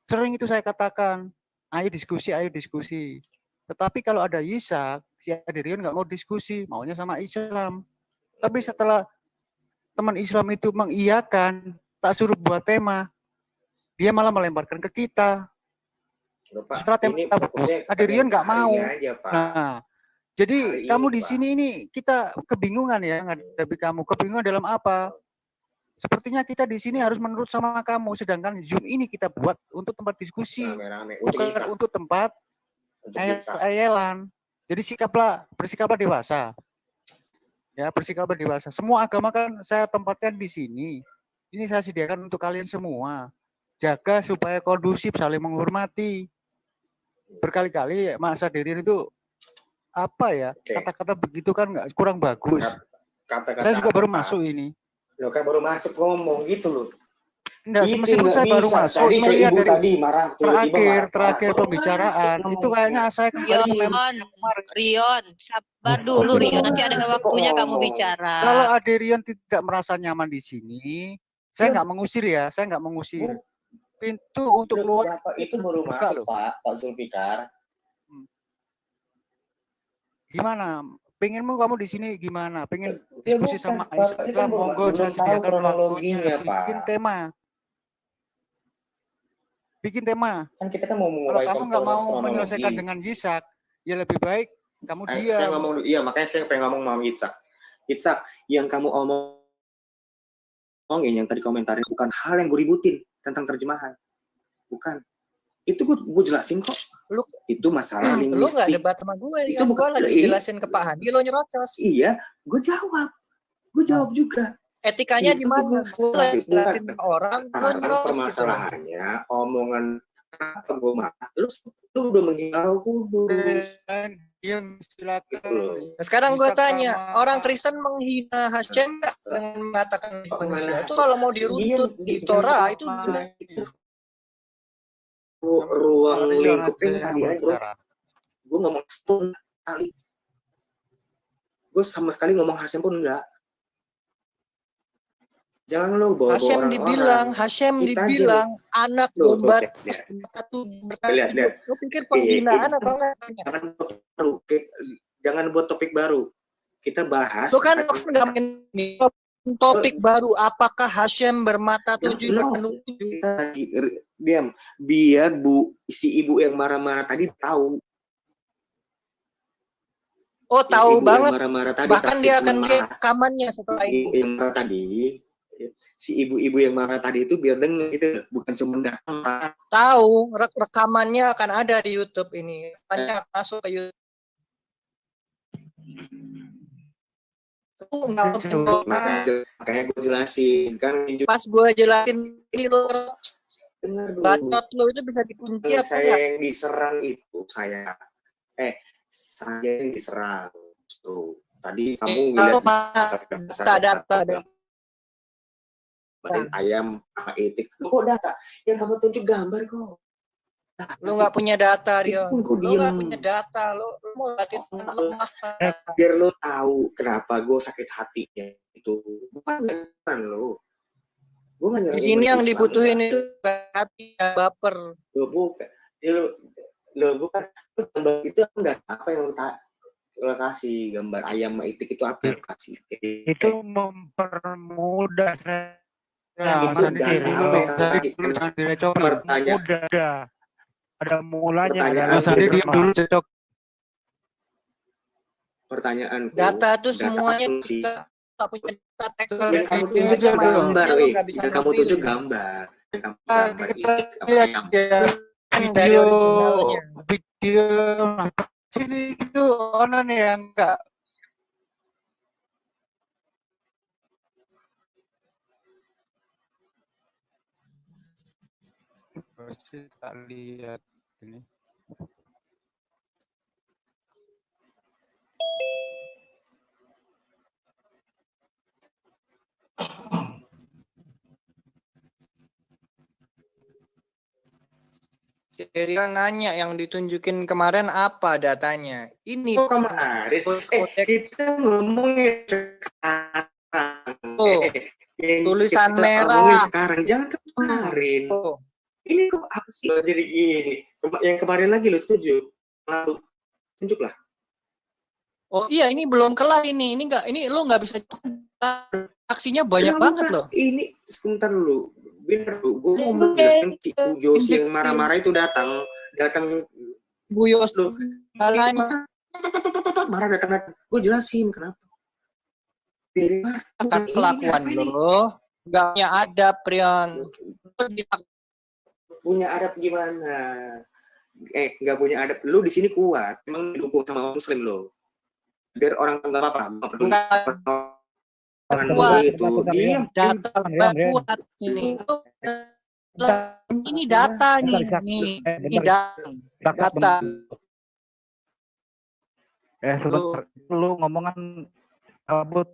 Sering itu saya katakan, ayo diskusi. Tetapi kalau ada Yisak, si Adrian nggak mau diskusi, maunya sama Islam. Tapi setelah teman Islam itu mengiyakan, tak suruh buat tema, dia malah melemparkan ke kita. Pak, setelah tema ini fokusnya Adrian nggak mau. aja, Pak. Nah, jadi Hari kamu ini, di Pak. sini ini kita kebingungan ya menghadapi kamu. Kebingungan dalam apa? Sepertinya kita di sini harus menurut sama kamu, sedangkan Zoom ini kita buat untuk tempat diskusi, Rame-rame. bukan untuk tempat ayel-ayelan. Jadi bersikaplah dewasa. Ya, bersikaplah dewasa. Semua agama kan saya tempatkan di sini. Ini saya sediakan untuk kalian semua. Jaga supaya kondusif, saling menghormati. Berkali-kali Mas Adrian itu apa ya, kata-kata begitu kan nggak kurang bagus. Kata-kata saya juga baru apa? masuk ini. Lo kan baru masuk ngomong gitu loh. Enggak, meskipun saya baru masuk, tadi melihat ibu dari tadi marah, terakhir pembicaraan, itu kayaknya saya kembali Rion, sabar dulu Rion, nanti ada waktunya kamu bicara. Kalau Adrian tidak merasa nyaman di sini, saya nggak mengusir ya, saya nggak mengusir. Pintu untuk keluar itu baru masuk Pak Zulfikar. Gimana? Pengenmu kamu di sini gimana? Pengen diskusi sama Islam, monggo belum saya tahu sediakan kronologinya, waktunya. Pak. Bikin tema. Kan kita kan mau Kalau memulai kamu nggak mau menyelesaikan dengan Yisak, ya lebih baik kamu diam. Saya ngomong, iya makanya saya pengen ngomong sama Yitzhak. Yitzhak, yang kamu omongin, yang tadi komentarin bukan hal yang gue ributin tentang terjemahan. Bukan. Itu gue jelasin kok. Itu masalah linguistik. Lu nggak debat sama gue, itu gue lagi jelasin ke Pak Hadi, lo nyerocos. Iya, gue jawab juga. Etikanya di mana? Gue lagi jelasin ke orang, lo nyerocos. Permasalahannya, omongan apa gue marah, lu udah menghina kudus. Nah, sekarang gue tanya, orang Kristen menghina Hashem nggak dengan mengatakan manusia? Itu kalau mau diruntut di Torah itu ruang lingkupnya tadi aja, gue ngomong setun kali, gue sama sekali ngomong Hashem pun enggak. Jangan lo bawa Hashem dibilang anak domba satu bertanya. Lo pikir penghinaan apa enggak? Jangan buat topik baru. Kita bahas. Lo kan nggak main topik baru. Apakah Hashem bermata tujuh berpenuh tujuh? Diam. Biar si ibu yang marah-marah tadi tahu. Oh tahu banget. Marah-marah tadi, bahkan dia akan lihat rekamannya setelah itu. Yang marah tadi. Si ibu-ibu yang marah tadi itu biar denger gitu, bukan cuma datang. Tahu, rekamannya akan ada di YouTube ini. Banyak masuk ke YouTube. Makanya gue jelasin kan. Pas gue jelasin ini lo bacot lo itu bisa dikunci apa saya yang diserang itu saya yang diserang. Tuh, tadi kamu lihat data ayam sama itik. Lu kok data? Yang kamu tunjuk gambar kok. Lu nggak punya data, Rio. Lu nggak punya data. Lu mau latih biar lu tahu kenapa gue sakit hatinya itu. Bukan lu. Gue nggak di sini yang dibutuhin itu hati baper. Lu bukan. Lu bukan. Gambar itu data apa yang lu kasih? Gambar ayam sama itik itu apa yang kasih? Itu mempermudah saya. Ada mulanya. Pertanyaan data itu semuanya kita punya data teks. Kamu tunjuk gambar. Video sini itu onan ya enggak. Pasti tak lihat ini. Rion nanya yang ditunjukin kemarin apa datanya? Ini kemarin. Kita ngomongin sekarang. Oh, tulisan merah. Sekarang jangan kemarin. Ini kok apa sih jadi gini? Yang kemarin lagi lo setuju? Lalu tunjuklah. Oh iya, ini belum kelar ini. Ini lo nggak bisa aksinya banyak banget loh. Ini sebentar dulu. Bener lu, gue mau bilang Bu Yosi yang marah-marah itu datang Bu Yosi lu marah datang, gue jelasin kenapa. Kelakuan lo nggak punya adab, Rion. Punya adab gimana? Nggak punya adab. Lu di sini kuat, emang didukung sama Muslim lo. Biar orang nggak apa-apa. Kuat itu diam. Data kuat ini. Ini data nih. Ini data. Sebentar, lu ngomongan kabut.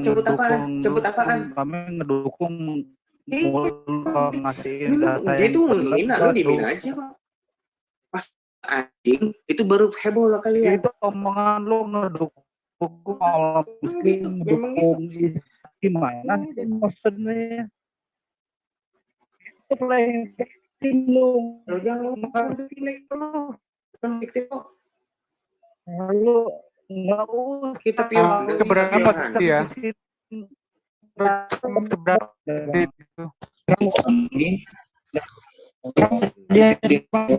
Sebut apaan? Kami ngedukung ngasihin data dia itu menghina, lu dimin aja Pak. Pas anjing itu baru heboh lo kalian. Itu omongan lu ngedukung Allah Muslim, ngedukung gimana sih maksudnya? Itu playing victim lu. Lu jangan ngomong victim kok. Lu nggak usah. Kita pilih keberapa tadi ya? Keberapa itu? Dia di mana?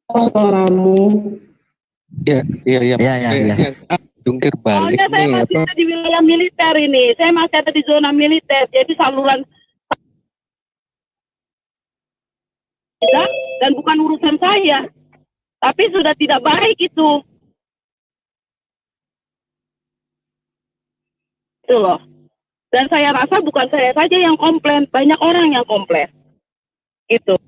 Suaramu. Iya. Jungkir balik Soalnya saya masih ada di wilayah militer ini. Saya masih ada di zona militer. Jadi saluran dan bukan urusan saya. Tapi sudah tidak baik itu. Itu loh. Dan saya rasa bukan saya saja yang komplain, banyak orang yang komplain. Itu.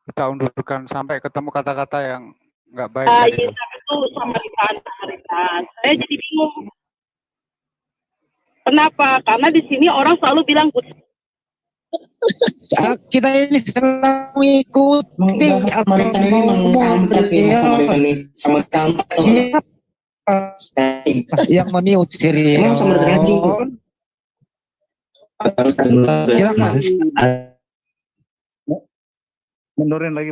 Kita undurkan sampai ketemu kata-kata yang nggak baik tadi. Itu samaritan. Saya jadi bingung. Kenapa? Karena di sini orang selalu bilang kita ini selalu mengikuti Samaritan ini mengkampret ya, Samaritan yang meniut siri. Emang Samaritan anjing tuh. Silakan. Mundurin lagi.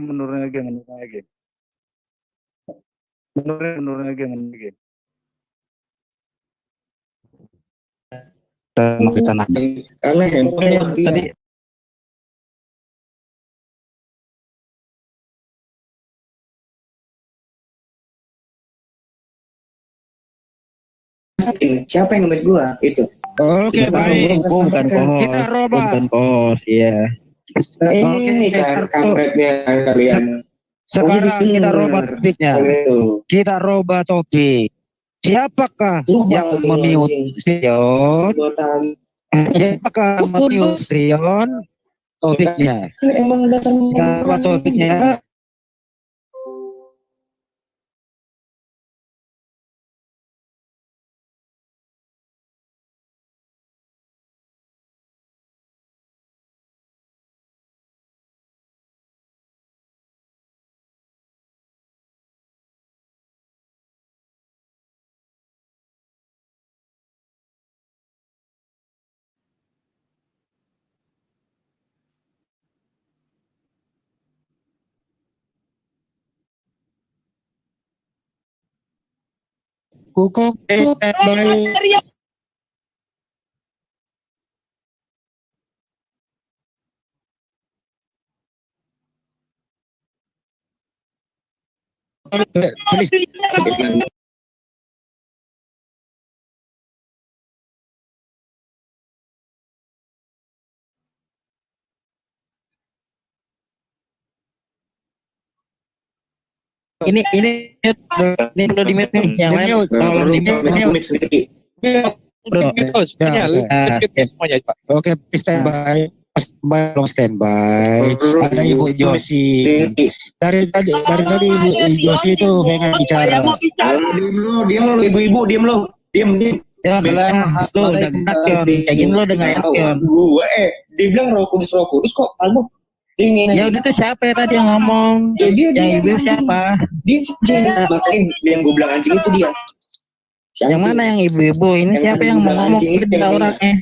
Karena handphone tadi siapa yang nge-mute gua itu? Oke, baik. Bukan kos, ya. Ini kan kampretnya kalian. Sekarang kita robah topiknya. Kita robah topik. Siapakah yang memiut Rion? Siapakah memiut Rion? Topiknya. Emang datang Kita topiknya. Kuku. Please. ini perlu di mute nih, yang lain tolong di mute. Oke, standby. Belum standby. Ada Ibu Josi. Dari tadi Ibu Josi itu pengen bicara. Diam lo, ibu-ibu, diam lo. Diam. Ya, lo udah gerak kayak gini lo udah nggak yakin. Dia bilang Roh Kudus kok kamu dingin. Ya udah tuh siapa ya tadi yang ngomong? Yang ibu siapa? Dia makanya yang gue bilang anjing itu dia. Yang mana yang ibu-ibu? Ini siapa yang mau ngomong? Kita orangnya.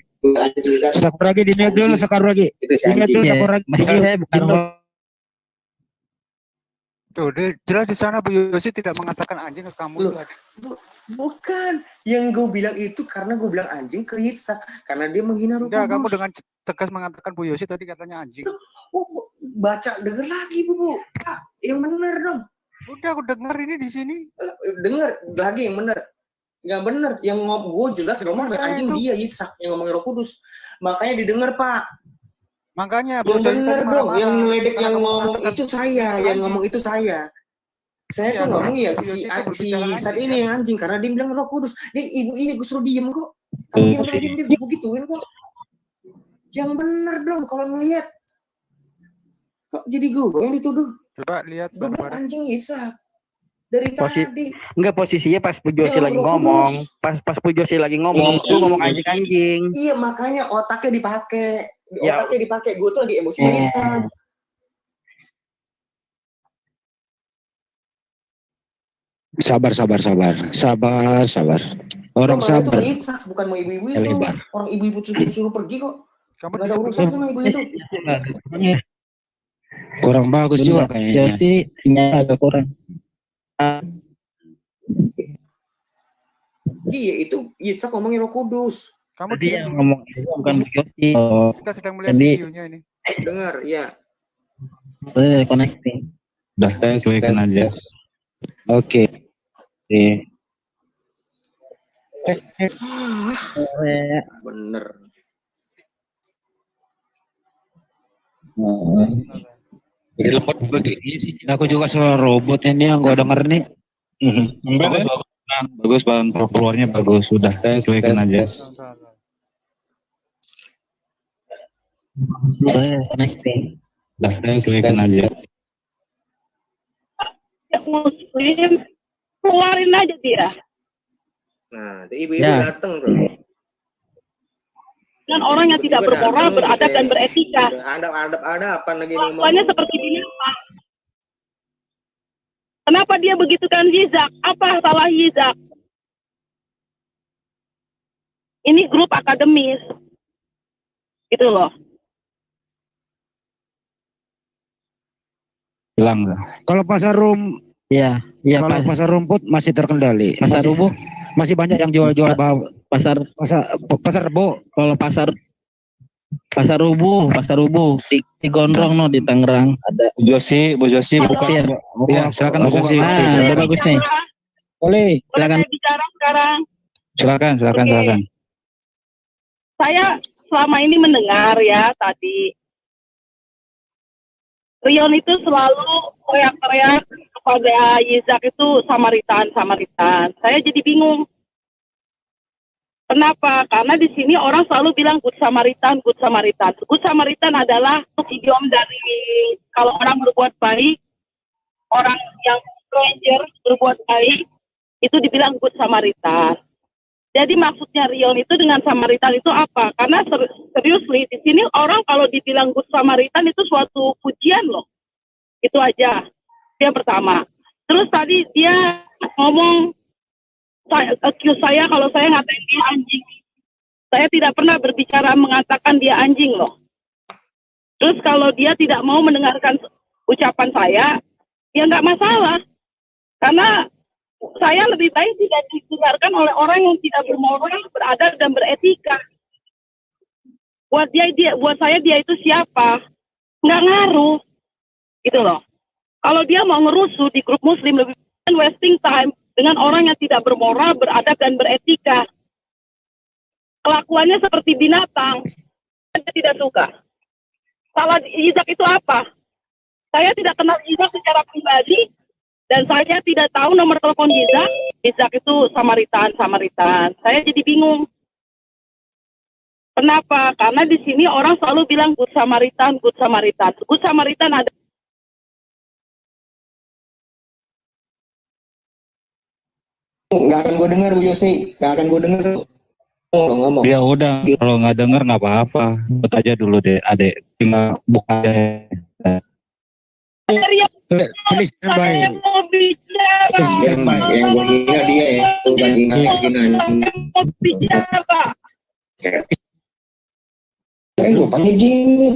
Sakuragi di mute dulu, Sakuragi. Di mute dulu, Sakuragi. Masalah saya bukan Tuh, jelas di sana Bu Yosi tidak mengatakan anjing ke kamu. Bukan, yang gue bilang itu karena gue bilang anjing ke Yitzhak karena dia menghina Roh Kudus. Kamu dengan tegas mengatakan Bu Yosi tadi katanya anjing. Baca denger lagi Bu. Yang bener dong. Udah aku denger ini di sini. Dengar lagi yang bener. Nggak bener, yang gue jelas ngomong anjing dia Yitzhak yang ngomongin Roh Kudus. Makanya didengar Pak. Makanya yang bener dong, yang ngeledek yang ngomong itu saya, yang ngomong itu saya. Saya kan ngomong ya si saat ini yang anjing karena dia bilang Roh Kudus. Nih ibu ini gue suruh diem kok. Kamu diem begituin kok. Yang bener dong kalau ngelihat. Kok jadi gue yang dituduh? Coba lihat anjing Yitzhak. Dari tadi. Enggak, posisinya pas Pujosi lagi ngomong. Pas Pujosi lagi ngomong, lu ngomong anjing-anjing. Iya, makanya otaknya dipakai. Gue tuh lagi emosi Yitzhak. Sabar. Orang sabar. Itu Yitzhak, bukan mau ibu-ibu itu. Orang ibu-ibu suruh pergi kok. Kamu ada urusan sama ibu itu. Kurang bagus juga kayaknya. Jadi sinyal agak kurang. Iya, itu Yitzhak ngomongin Roh Kudus. Kamu dia ngomong bukan Pujosi. Kita sedang melihat videonya ini. Dengar, ya. Connecting. Udah saya sesuaikan aja. Oke. Bener. Jadi lepot begini sih. Aku juga suara robot ini yang gue denger nih. Bagus bahan keluarnya bagus. Sudah saya sesuaikan aja. Connecting. Udah saya sesuaikan aja. Yang muslim keluarin aja dia. Nah, ibu-ibu datang tuh. Dan orang yang tidak bermoral, beradab dan beretika. Ada apa lagi nih? Kelakuannya seperti binatang. Kenapa dia begitu kan Yitzhak? Apa salah Yitzhak? Ini grup akademis. Gitu loh. Hilang. Kalau pasar kalau pasar rumput masih terkendali. Pasar rubuh masih banyak yang jual-jual pasar Rebo. Kalau pasar rubuh di Gondrong di Tangerang ada. Bu Josi buka. Ya, silakan Bu Josi. Udah bagus nih. Boleh. Silakan. Bicara sekarang. Silakan. Saya selama ini mendengar ya tadi Rion itu selalu teriak-teriak kepada Yitzhak itu Samaritan. Saya jadi bingung. Kenapa? Karena di sini orang selalu bilang Good Samaritan. Good Samaritan adalah idiom dari kalau orang berbuat baik, orang yang stranger berbuat baik, itu dibilang Good Samaritan. Jadi maksudnya Rion itu dengan Samaritan itu apa? Karena seriously di sini orang kalau dibilang Good Samaritan itu suatu pujian loh. Itu aja. Yang pertama. Terus tadi dia ngomong accuse saya kalau saya ngatain dia anjing. Saya tidak pernah berbicara mengatakan dia anjing loh. Terus kalau dia tidak mau mendengarkan ucapan saya, ya nggak masalah. Karena saya lebih baik tidak didengarkan oleh orang yang tidak bermoral, beradab dan beretika. Buat saya dia itu siapa? Nggak ngaruh. Gitu loh. Kalau dia mau ngerusuh di grup muslim lebih wasting time dengan orang yang tidak bermoral, beradab dan beretika. Kelakuannya seperti binatang. Saya tidak suka. Salah Yitzhak itu apa? Saya tidak kenal Yitzhak secara pribadi. Dan saya tidak tahu nomor telepon Gizak. Gizak itu Samaritan. Saya jadi bingung. Kenapa? Karena di sini orang selalu bilang Good Samaritan. Good Samaritan ada. Nggak akan gue denger Bu Yosi, nggak akan gue denger. Ngomong. Ya udah, kalau nggak denger nggak apa-apa. Buat aja dulu deh, adek. Tinggal buka aja. Tulis standby. Yang gue hina dia ya, bukan hina anjing. Rupanya dia.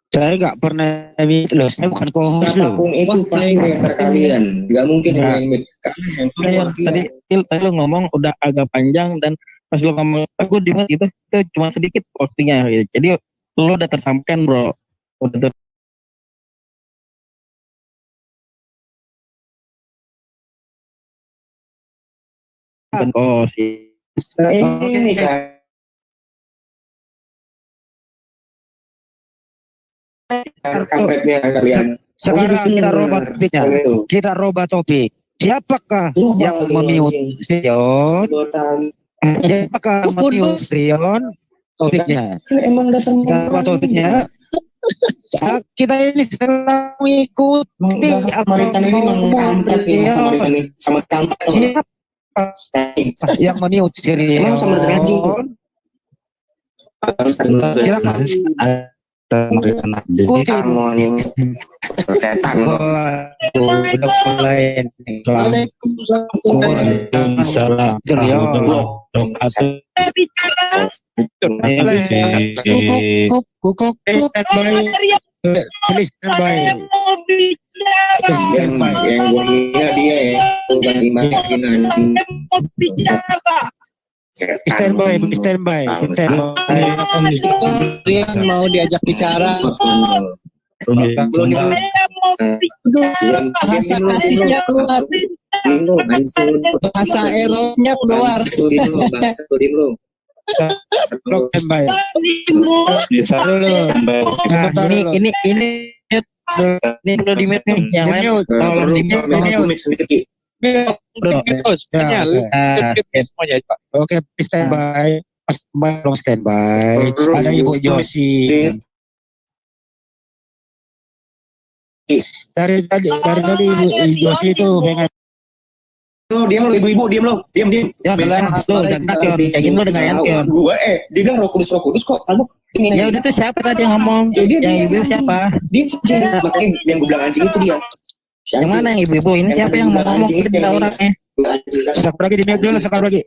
Saya nggak pernah meet loh, saya bukan co-host loh. Siapapun itu pasti meter kalian, nggak mungkin yang meet. Tadi lo ngomong udah agak panjang dan pas lo ngomong aku di gitu, itu cuma sedikit waktunya. Gitu. Jadi lo udah tersampaikan bro, udah sih. Ini kan. Sekarang kita robot topiknya. Kita robot topik. Siapakah yang memute Rion? Siapakah memute Rion? Topiknya. Emang dasar robot topiknya. Kita ini sedang mengikuti Samaritan ini memang kampret nih, Samaritan ini sama kampret. Siapa yang memute Rion? Emang Samaritan anjing. Silakan. Kamu setan. Udah mulai. Waalaikumsalam. Yang gue hina dia ya, bukan hina anjing. Standby. Rian mau diajak bicara. Bahasa kasihnya keluar. Bahasa erotnya keluar. Ini perlu di mute nih, yang lain tolong di mute. Oke, standby. Standby. Ada Ibu Josi. Dari tadi Ibu Josi itu pengen. Diam lo ibu-ibu, diam lo. Diam. Ya, kayak gini lo dengar ya. Gue dia bilang roh kudus kok. Kamu ini. Ya udah tuh siapa tadi yang ngomong? Yang ibu siapa? Dia makanya yang gue bilang anjing itu dia. Yang mana yang ibu-ibu ini siapa yang mau ngomong kita orangnya? Satu lagi di mute dulu, sekali lagi.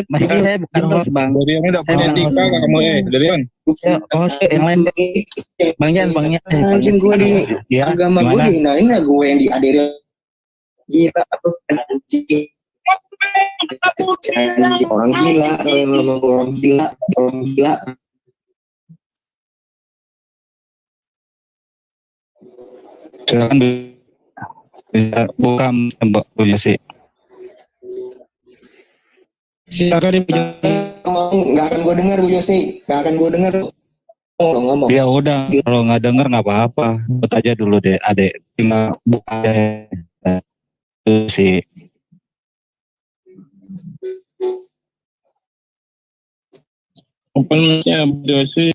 Mas saya bukan host bang. Dari yang udah punya tika kamu dari yang. Host yang lain bang Jan. Anjing gue di agama gue dihinain lah gue yang diadiri. Gila apa anjing. Orang gila, orang gila. Silakan bukan Mbak Josi. Silakan nggak akan gue dengar Bu Yosi, nggak akan gue dengar. Ngomong. Ya udah, kalau nggak denger nggak apa-apa. Buat aja dulu deh, adek. Tinggal buka aja. Itu sih. Opennya Bu Yosi.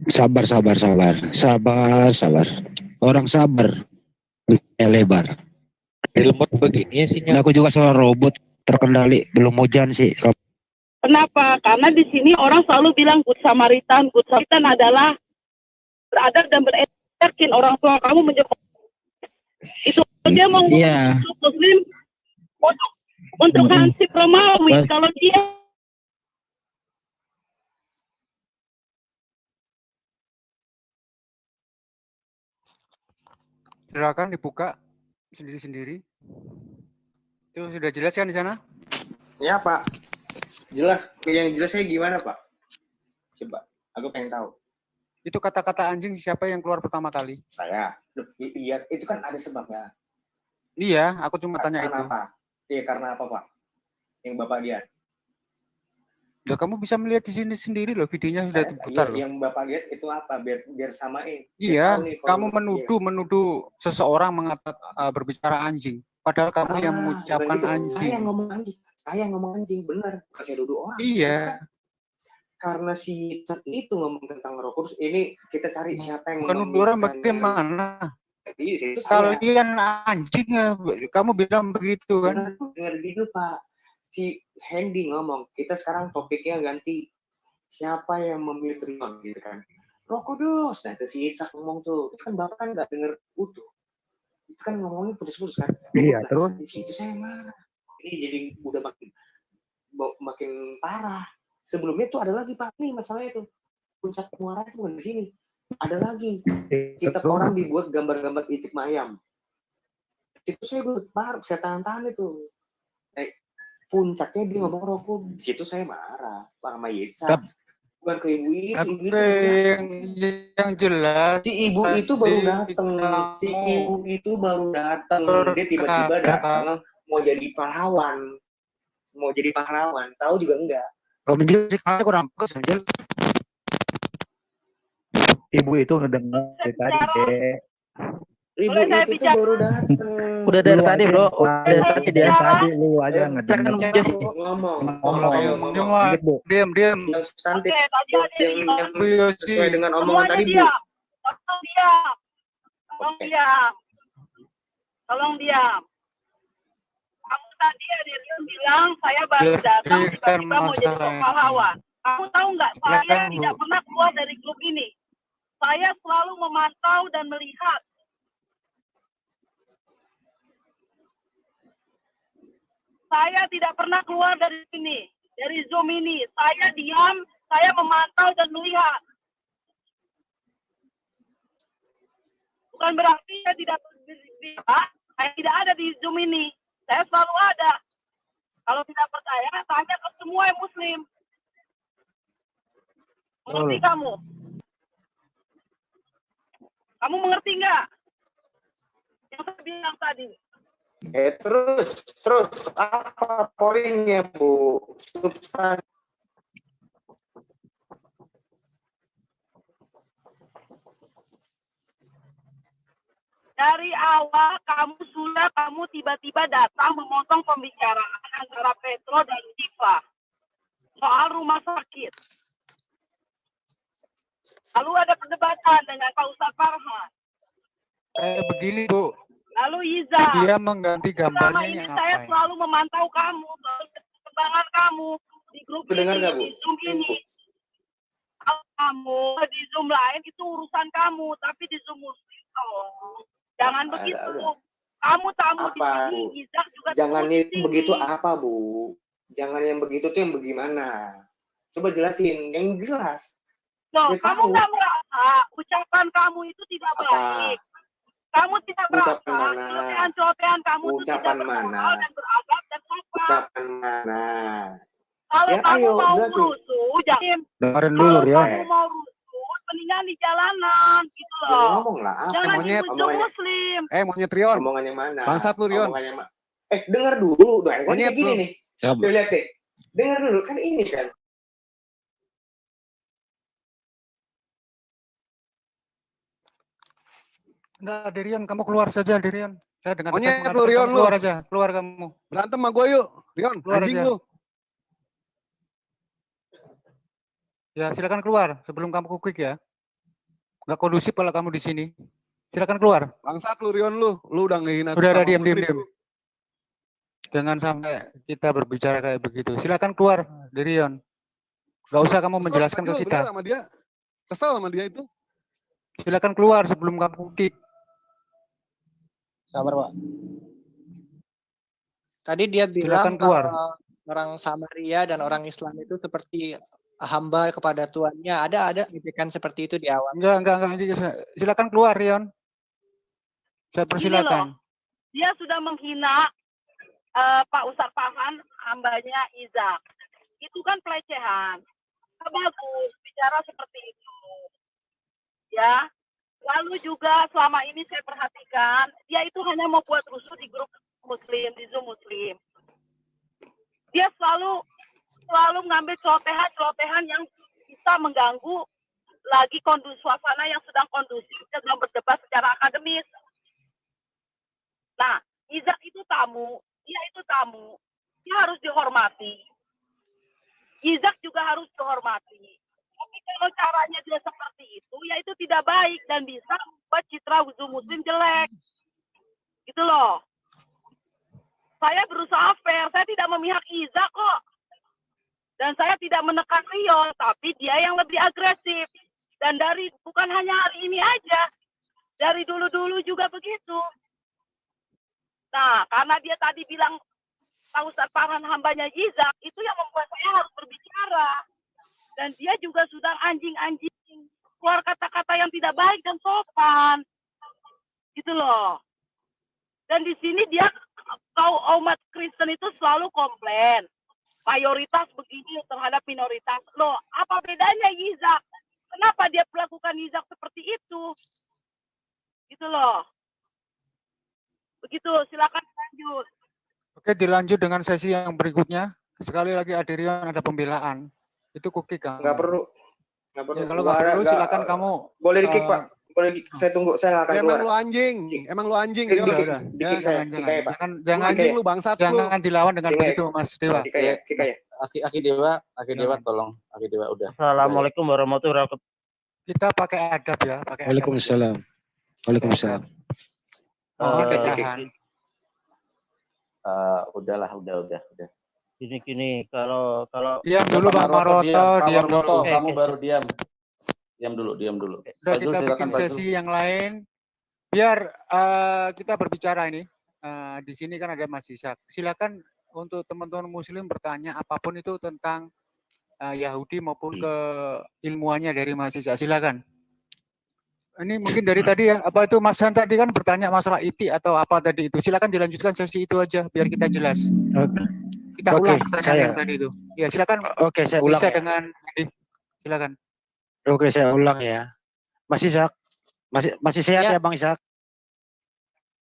Sabar. Orang sabar. Lebar. Remote begini sih. Aku juga soal robot terkendali, belum hujan sih. Kenapa? Karena di sini orang selalu bilang Good Samaritan. Good Samaritan adalah beradab dan yakin orang tua kamu menjadi itu dia mau Muslim untuk Hansip Romawi. Kalau dia silakan dibuka sendiri-sendiri. Itu sudah jelas kan di sana? Ya Pak. Jelas. Yang jelasnya gimana Pak? Coba. Aku pengen tahu. Itu kata-kata anjing siapa yang keluar pertama kali? Saya. Loh, iya, itu kan ada sebabnya. Iya, aku cuma tanya itu. Apa? Iya, karena apa Pak? Yang Bapak lihat. Ya kamu bisa melihat di sini sendiri loh, videonya sudah diputar loh. Yang Bapak lihat itu apa? Biar samain. Iya, Biar tahu nih, kamu iya. menuduh seseorang berbicara anjing, padahal kamu yang mengucapkan gitu. anjing. Saya ngomong anjing, benar. Bukan saya duduk orang. Iya. Karena si Chat itu ngomong tentang rokok, ini kita cari siapa yang bukan nuduh orang bagaimana. Kalian anjing ya, kamu bilang begitu kan? Dengar dulu Pak, si Hendy ngomong, kita sekarang topiknya ganti siapa yang memilih Rion gitu kan. Rokok dos, nah itu si Itzak ngomong tuh, itu kan Bapak kan nggak denger utuh, itu kan ngomongnya putus-putus kan. Iya, terus? Di situ saya marah, ini jadi udah makin parah. Sebelumnya tuh ada lagi Pak, nih masalahnya tuh, puncak muara itu bukan di sini. Ada lagi, kita orang dibuat gambar-gambar itik mayam. Itu saya baru saya tahan-tahan itu. Puncaknya dia ngomong rokok, di situ saya marah, Pak sama Yitsa. Bukan ke ibu itu. Yang jelas. Si ibu itu baru datang. Dia tiba-tiba datang mau jadi pahlawan. Tahu juga enggak. Kalau menjadi kurang fokus aja. Ibu itu ngedengar dari tadi deh. Ibu itu tuh baru datang. Udah dari tadi bro, udah tadi dia. Tadi lu aja ngedengar. Ngomong. Diam. Yang substantif, yang sesuai dengan omongan tadi Bu. Tolong diam. Kamu tadi ada yang bilang saya baru datang tiba-tiba mau jadi pahlawan. Kamu tahu nggak? Saya tidak pernah keluar dari grup ini. Saya selalu memantau dan melihat. Saya tidak pernah keluar dari sini, dari Zoom ini. Saya diam, saya memantau dan melihat. Bukan berarti saya tidak saya tidak ada di Zoom ini. Saya selalu ada. Kalau tidak percaya, tanya ke semua yang Muslim. Mengerti kamu? Kamu mengerti nggak? Yang saya bilang tadi. Terus apa poinnya Bu? Substansi. Dari awal kamu tiba-tiba datang memotong pembicaraan antara Petro dan Siva soal rumah sakit. Lalu ada perdebatan dengan Pak Ustadz Farhan. Begini Bu. Lalu Iza. Dia mengganti gambarnya ini saya selalu memantau kamu, perkembangan kamu di grup ini, di Zoom ini. Kalau kamu di Zoom lain itu urusan kamu, tapi di Zoom Muslim jangan begitu. Kamu tamu di sini, Iza juga. Jangan begitu apa Bu? Jangan yang begitu tuh yang bagaimana? Coba jelasin yang jelas. Loh, kamu nggak merasa ucapan kamu itu tidak baik? Kamu tidak merasa celotehan kamu itu tidak bermoral dan beradab dan sopan. Ucapan mana? Kalau kamu mau rusuh, jangan. Dengerin dulu ya. Kalau kamu mau rusuh, mendingan di jalanan gitu loh. Ngomong lah. Jangan di Muslim. Monyet Rion. Omongan yang mana? Bangsat lu Rion. Dengar dulu. Kan monyet kayak gini nih. Coba lihat deh. Dengar dulu kan ini kan. Udah, Derian, kamu keluar saja, Derian. Saya dengan Monyet lu, Rion, keluar aja, keluar kamu. Berantem sama gue yuk, Rion, keluar anjing aja. lu. Ya, silakan keluar sebelum kamu kukik ya. Nggak kondusif kalau kamu di sini. Silakan keluar. Bangsat lu, Rion, lu udah ngehina. Udah, diam. Jangan sampai kita berbicara kayak begitu. Silakan keluar, Derian. Nggak usah kamu menjelaskan ke kita. Sama dia. Kesel sama dia itu. Silakan keluar sebelum kamu kukik. Sabar, Pak. Tadi dia bilang keluar. Orang Samaria dan orang Islam itu seperti hamba kepada tuannya. Ada ejekan seperti itu di awal. Enggak. Silakan keluar, Rion. Saya persilakan. Dia sudah menghina Pak Ustadz Farhan, hambanya Izak. Itu kan pelecehan. Bagus bicara seperti itu. Ya. Lalu juga selama ini saya perhatikan, dia itu hanya mau buat rusuh di grup Muslim, di Zoom Muslim. Dia selalu selalu mengambil celotehan-celotehan yang bisa mengganggu lagi suasana yang sedang kondusif dalam berdebat secara akademis. Nah, Izak itu tamu, dia itu tamu, dia harus dihormati. Izak juga harus dihormati. Tapi kalau caranya dia seperti itu, ya itu tidak baik dan bisa membuat citra Hizbul Muslim jelek. Gitu loh. Saya berusaha fair, saya tidak memihak Izak kok. Dan saya tidak menekan Rion, tapi dia yang lebih agresif. Dan bukan hanya hari ini aja, dari dulu-dulu juga begitu. Nah, karena dia tadi bilang Pak Ustadz Farhan hambanya Izak, itu yang membuat saya harus berbicara. Dan dia juga sudah anjing-anjing, keluar kata-kata yang tidak baik dan sopan. Gitu loh. Dan di sini dia, umat Kristen itu selalu komplain. Mayoritas begini terhadap minoritas. Loh, apa bedanya Izak? Kenapa dia melakukan Izak seperti itu? Gitu loh. Begitu, silakan lanjut. Oke, dilanjut dengan sesi yang berikutnya. Sekali lagi Adirion ada pembelaan. Itu kuki kamu. Nggak perlu. Nggak perlu. Ya, kalau nggak perlu silakan kamu. Boleh di-kick, Pak. Boleh di-kick. Saya tunggu, saya nggak akan keluar. Emang lu anjing. Emang lu anjing. Udah. Jangan bangsat. Jangan dilawan dengan begitu, Mas Dewa. Aki Dewa tolong. Aki Dewa udah. Assalamualaikum warahmatullahi wabarakatuh. Kita pakai adab ya, pakai Waalaikumsalam. Waalaikumsalam. Mohon ditahan. Udah. Gini, kalau diam dulu Bang Maroto, diam dulu. Kamu baru diam. Diam dulu. Udah, kita bikin sesi yang lain. Biar kita berbicara ini. Di sini kan ada Mas Ishak. Silakan untuk teman-teman Muslim bertanya apapun itu tentang Yahudi maupun ke ilmuannya dari Mas Ishak. Silakan. Ini mungkin dari tadi ya, apa itu Mas Han tadi kan bertanya masalah iti atau apa tadi itu. Silakan dilanjutkan sesi itu aja biar kita jelas. Kita ulang pertanyaan yang tadi itu. Ya silakan. Oke, saya ulang. Bisa dengan silakan. Oke, saya ulang ya. Mas Ishak, masih sehat ya Bang Ishak?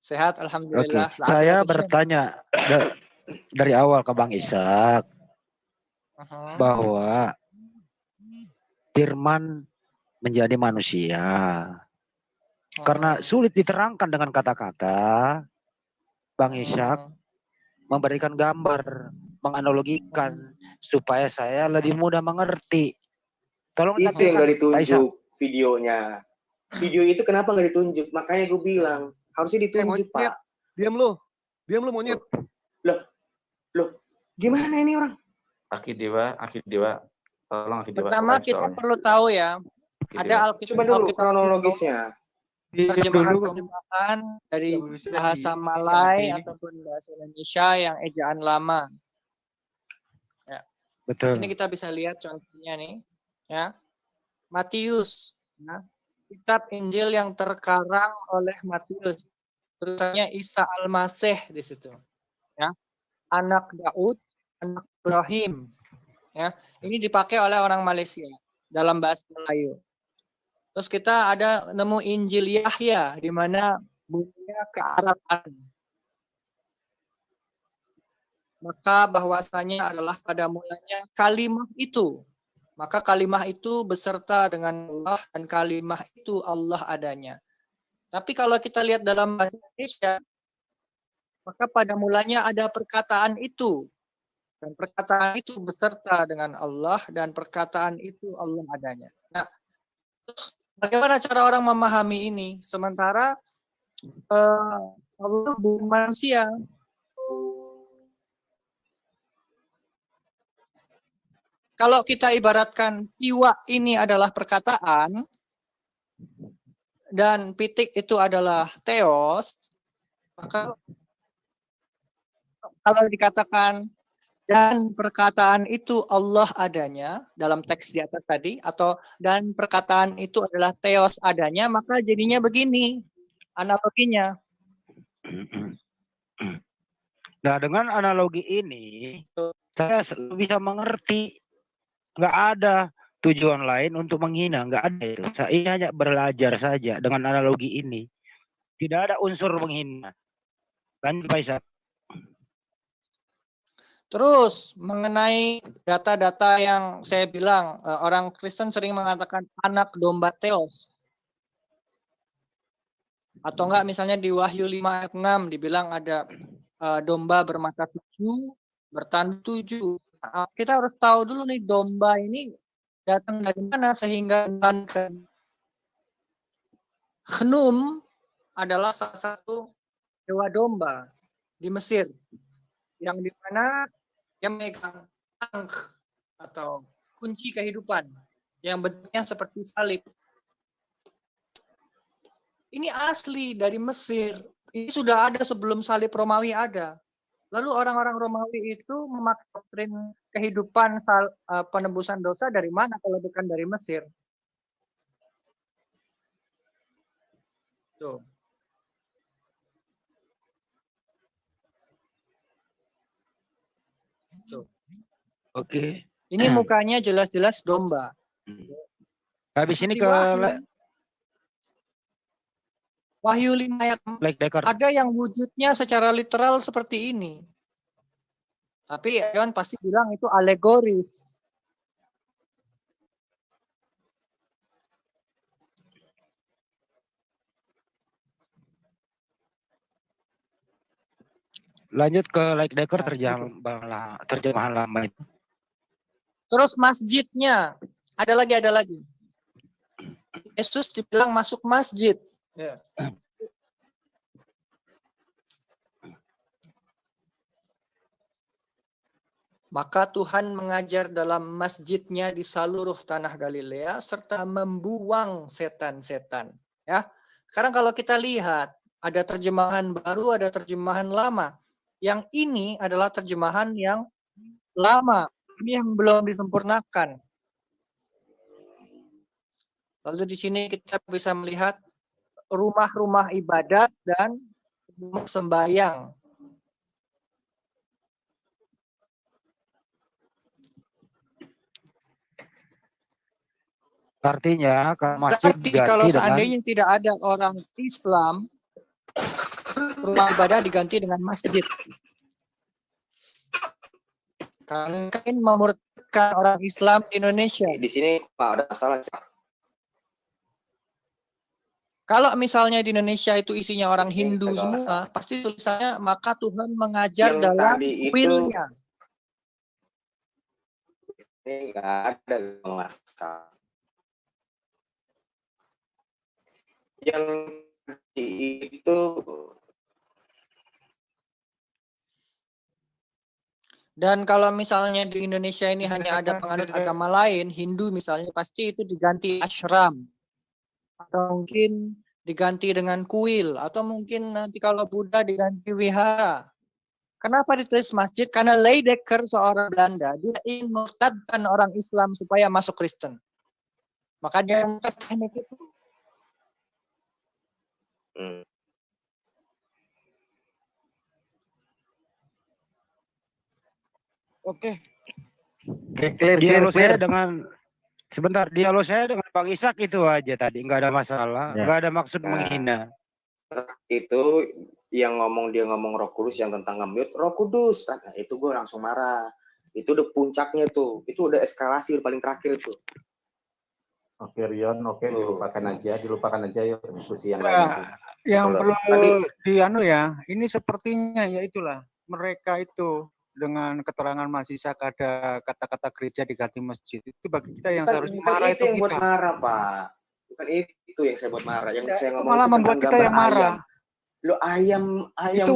Sehat, alhamdulillah. Oke. Saya bertanya dari awal ke Bang Ishak bahwa firman menjadi manusia karena sulit diterangkan dengan kata-kata. Bang Ishak memberikan gambar, menganalogikan supaya saya lebih mudah mengerti. Tolong itu yang nggak ditunjuk videonya. Video itu kenapa nggak ditunjuk? Makanya gue bilang harusnya ditunjuk, Pak. Diam lu monyet. Loh, gimana ini orang? Aki Dewa, tolong Aki Dewa. Pertama kita perlu tahu ya, ada Alkitab. Coba dulu kronologisnya. Terjemahan dari bahasa Malay ataupun bahasa Indonesia yang ejaan lama. Ya. Betul. Di sini kita bisa lihat contohnya nih, ya. Matius, ya. Kitab Injil yang terkarang oleh Matius, terutama Isa Al-Masih di situ, ya. Anak Daud, anak Ibrahim, ya. Ini dipakai oleh orang Malaysia dalam bahasa Melayu. Terus kita ada nemu Injil Yahya di mana bunyinya kearaban. Maka bahwasanya adalah pada mulanya kalimah itu. Maka kalimah itu beserta dengan Allah dan kalimah itu Allah adanya. Tapi kalau kita lihat dalam bahasa Indonesia, maka pada mulanya ada perkataan itu. Dan perkataan itu beserta dengan Allah dan perkataan itu Allah adanya. Nah, terus bagaimana cara orang memahami ini? Sementara Allah bukan manusia. Kalau kita ibaratkan jiwa ini adalah perkataan dan pitik itu adalah theos, maka kalau dikatakan dan perkataan itu Allah adanya dalam teks di atas tadi, atau dan perkataan itu adalah theos adanya, maka jadinya begini analoginya. Nah, dengan analogi ini saya bisa mengerti. Nggak ada tujuan lain untuk menghina, nggak ada itu. Saya ini hanya belajar saja dengan analogi ini. Tidak ada unsur menghina. Lanjut Pak Ishak. Terus mengenai data-data yang saya bilang, orang Kristen sering mengatakan anak domba Theos. Atau enggak misalnya di Wahyu 5 ayat 6 dibilang ada domba bermata 7, bertanduk 7. Kita harus tahu dulu nih domba ini datang dari mana sehingga Khnum adalah salah satu dewa domba di Mesir yang di mana yang memegang Ankh atau kunci kehidupan yang bentuknya seperti salib. Ini asli dari Mesir. Ini sudah ada sebelum salib Romawi ada. Lalu orang-orang Romawi itu memakai doktrin kehidupan penebusan dosa dari mana kalau bukan dari Mesir? Tuh. Tuh. Oke. Ini mukanya jelas-jelas domba. Habis ini ke Wahyu 5 ayat 4. Ada yang wujudnya secara literal seperti ini. Tapi John pasti bilang itu alegoris. Lanjut ke like decker terjemahan lama itu. Terus masjidnya. Ada lagi. Yesus dibilang masuk masjid. Ya. Maka Tuhan mengajar dalam masjidnya di seluruh tanah Galilea serta membuang setan-setan. Ya, sekarang kalau kita lihat ada terjemahan baru, ada terjemahan lama. Yang ini adalah terjemahan yang lama, ini yang belum disempurnakan. Lalu di sini kita bisa melihat rumah-rumah ibadat dan rumah sembahyang. Artinya kalau seandainya tidak ada orang Islam, rumah ibadah diganti dengan masjid. Karena kan memurtadkan orang Islam di Indonesia. Di sini Pak ada masalah. Kalau misalnya di Indonesia itu isinya orang Hindu semua, pasti tulisannya maka Tuhan mengajar yang dalam will-nya. Ini nggak ada masalah. Yang itu dan kalau misalnya di Indonesia ini hanya ada penganut agama lain, Hindu misalnya, pasti itu diganti ashram. Atau mungkin diganti dengan kuil, atau mungkin nanti kalau Buddha diganti wihara. Kenapa ditulis masjid? Karena Leidecker, seorang Belanda, dia ingin murtadkan orang Islam supaya masuk Kristen. Maka dia mengatakan itu. Oke. Dialog saya dengan Bang Ishak itu aja tadi, nggak ada masalah, nggak ada maksud menghina. Itu yang dia ngomong Roh Kudus yang tentang nge-mute Roh Kudus, nah, itu gue langsung marah. Itu udah puncaknya tuh, itu udah eskalasi paling terakhir tuh. Oke Rion, dilupakan aja yuk diskusi yang lain. Yang perlu ini sepertinya ya itulah mereka itu dengan keterangan Mas Ishak ada kata-kata gereja diganti masjid, itu bagi kita yang seharusnya marah itu kita. Buat marah Pak, bukan itu yang saya buat marah. Yang saya ngomong malah membuat kita yang marah. Lo ayam itu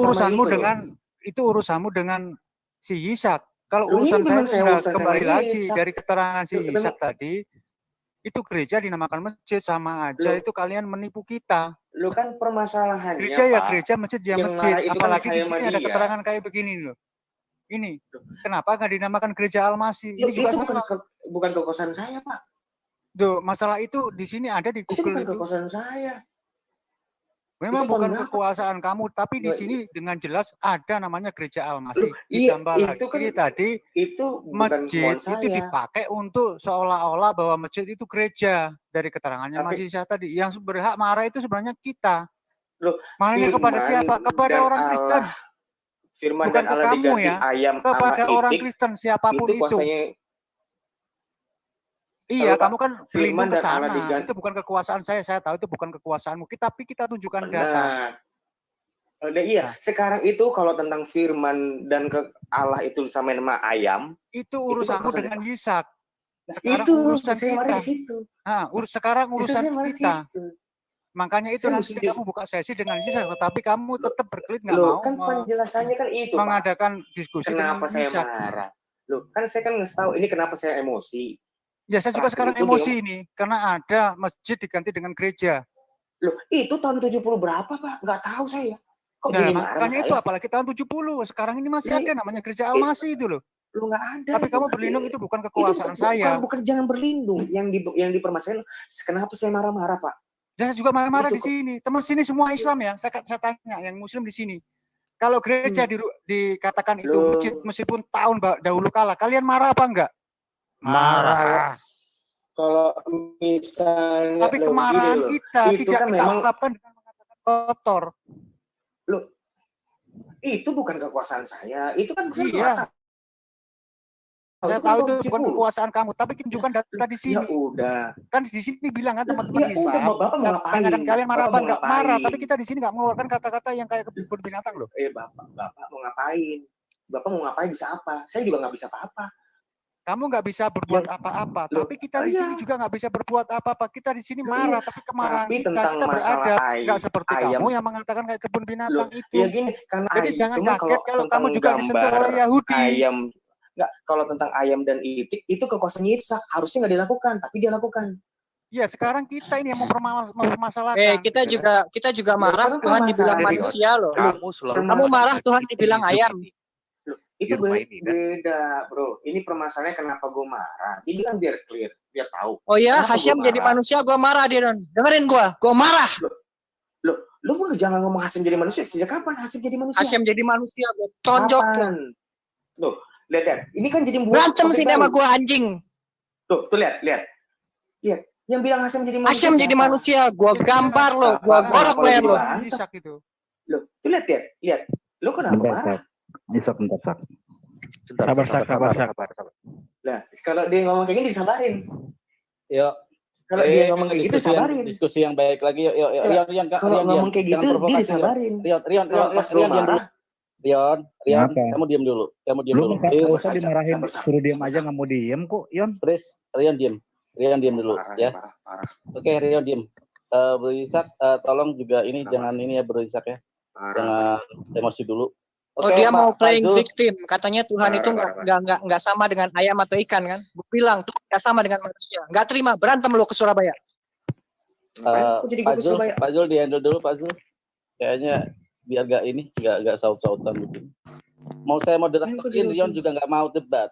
urusanmu dengan si Ishak. Kalau urusan saya kembali lagi dari keterangan si Ishak tadi, itu gereja dinamakan masjid sama aja. Itu kalian menipu kita. Lo kan permasalahannya gereja ya Pak, gereja, masjid ya masjid. Apalagi di sini ada keterangan kayak begini loh. Ini kenapa nggak dinamakan gereja Al-Masih? Ini juga bukan kekosan saya Pak. Masalah itu di sini ada di Google. Itu bukan kekosan saya. Memang itu bukan kekuasaan kamu, tapi di sini dengan jelas ada namanya gereja Al-Masih. Ditambah lagi tadi itu masjid itu dipakai untuk seolah-olah bahwa masjid itu gereja dari keterangannya Mas Ishak tadi. Yang berhak marah itu sebenarnya kita. Marahnya kepada siapa? Kepada orang Kristen. Firman bukan dan ke Allah kamu diganti ya, ayam sama kepada orang itik, Kristen siapapun itu kuasanya. Iya, Kalau kamu kan firman berlindung ke dan Allah sana. diganti. Itu bukan kekuasaan saya tahu itu bukan kekuasaanmu. Tapi kita tunjukkan data. Iya, sekarang itu kalau tentang firman dan ke Allah itu sama nama ayam, itu urusanmu dengan Yisak. Sekarang itu urusan saya kita. di situ. Sekarang urusan kita. Situ. Makanya itu nanti kamu buka sesi dengan Yisak, tetapi kamu tetap berkelit nggak Loh, mau. kan penjelasannya kan itu, mengadakan diskusi kenapa dengan saya Yisak. marah? Loh, kan saya kan nggak tahu ini kenapa saya emosi. Ya, saya juga sekarang emosi ini karena ada masjid diganti dengan gereja. Loh, itu tahun 70 berapa, Pak? Nggak tahu saya. Kok Nah, gini makanya itu apalagi tahun 70. Sekarang ini masih ada namanya gereja Al-Masih itu loh. Lu nggak ada. Tapi kamu berlindung itu bukan kekuasaan saya. Bukan jangan berlindung. Yang dipermasalahin kenapa saya marah-marah, Pak? Dan saya juga marah-marah di sini. Teman sini semua Islam ya. Saya tanya yang Muslim di sini. Kalau gereja dikatakan itu masjid meskipun tahun dahulu kala, kalian marah apa enggak? Marah. Kalau misalnya tapi kemarahan kita tidak kan kita ungkapkan dengan mengatakan kotor. Loh, itu bukan kekuasaan saya. Itu kan iya. Saya tahu itu bukan kekuasaan kamu, tapi tunjukkan data di sini. Ya udah. Kan di sini bilang kan teman-teman Islam. Bapak mau ngapain? Tanyakan kalian marah apa enggak? Marah, tapi kita di sini enggak mengeluarkan kata-kata yang kayak kebun binatang loh. Bapak mau ngapain? Bapak mau ngapain bisa apa? Saya juga nggak bisa apa-apa. Kamu nggak bisa berbuat apa-apa, tapi kita di sini juga nggak bisa berbuat apa-apa. Kita di sini marah, tapi kemarahan kita beradab, nggak seperti kamu yang mengatakan kayak kebun binatang itu. Ya gini, karena jadi jangan kaget kalau kamu juga disentuh oleh Yahudi. Nggak, kalau tentang ayam dan itik itu kekuasaan Yitzhak harusnya nggak dilakukan, tapi dia lakukan. Ya sekarang kita ini yang mempermasalahkan. Kita juga marah Tuhan dibilang manusia loh. Kamu marah Tuhan dibilang ayam. Itu beda, bro. Ini permasalahannya kenapa gue marah. Ini kan biar clear, biar tahu. Oh ya, Hasyim jadi manusia, gue marah dia Don. Dengerin gue marah. Loh, lu jangan ngomong Hasyim jadi manusia. Sejak kapan Hasyim jadi manusia? Hasyim jadi manusia, gue tonjok. Tuh, lihat. Ini kan jadi berantem sih sama gue anjing. Tuh lihat. Lihat. Yang bilang Hasyim jadi manusia. Hasyim jadi manusia, gue gampar lo, gue gorok leher lo. Loh, tuh lihat. Lu kenapa marah? Sabar. Nah, kalau dia ngomong kayak gini disabarin. Yuk. Kalau dia ngomong kayak gitu sabarin. Diskusi yang baik lagi. Yuk. Kalau ngomong kayak gitu dia disabarin. Rion, kamu diam dulu. Lu usah dimarahin, suruh diam aja nggak mau diem kok, Yon. Please, Rion diam dulu ya. Oke, Rion diam. Bro Ishak, tolong juga ini jangan ini ya Bro Ishak ya. Jangan emosi dulu. Oh dia mau playing victim, katanya Tuhan itu nggak sama dengan ayam atau ikan kan? Gue bilang tuh nggak sama dengan manusia. Nggak terima berantem lo ke Surabaya. Pak Zul di-handle dulu Pak Zul. Kayaknya biar nggak saut-sautan gitu. Mau saya moderatorin, Rion juga nggak mau debat.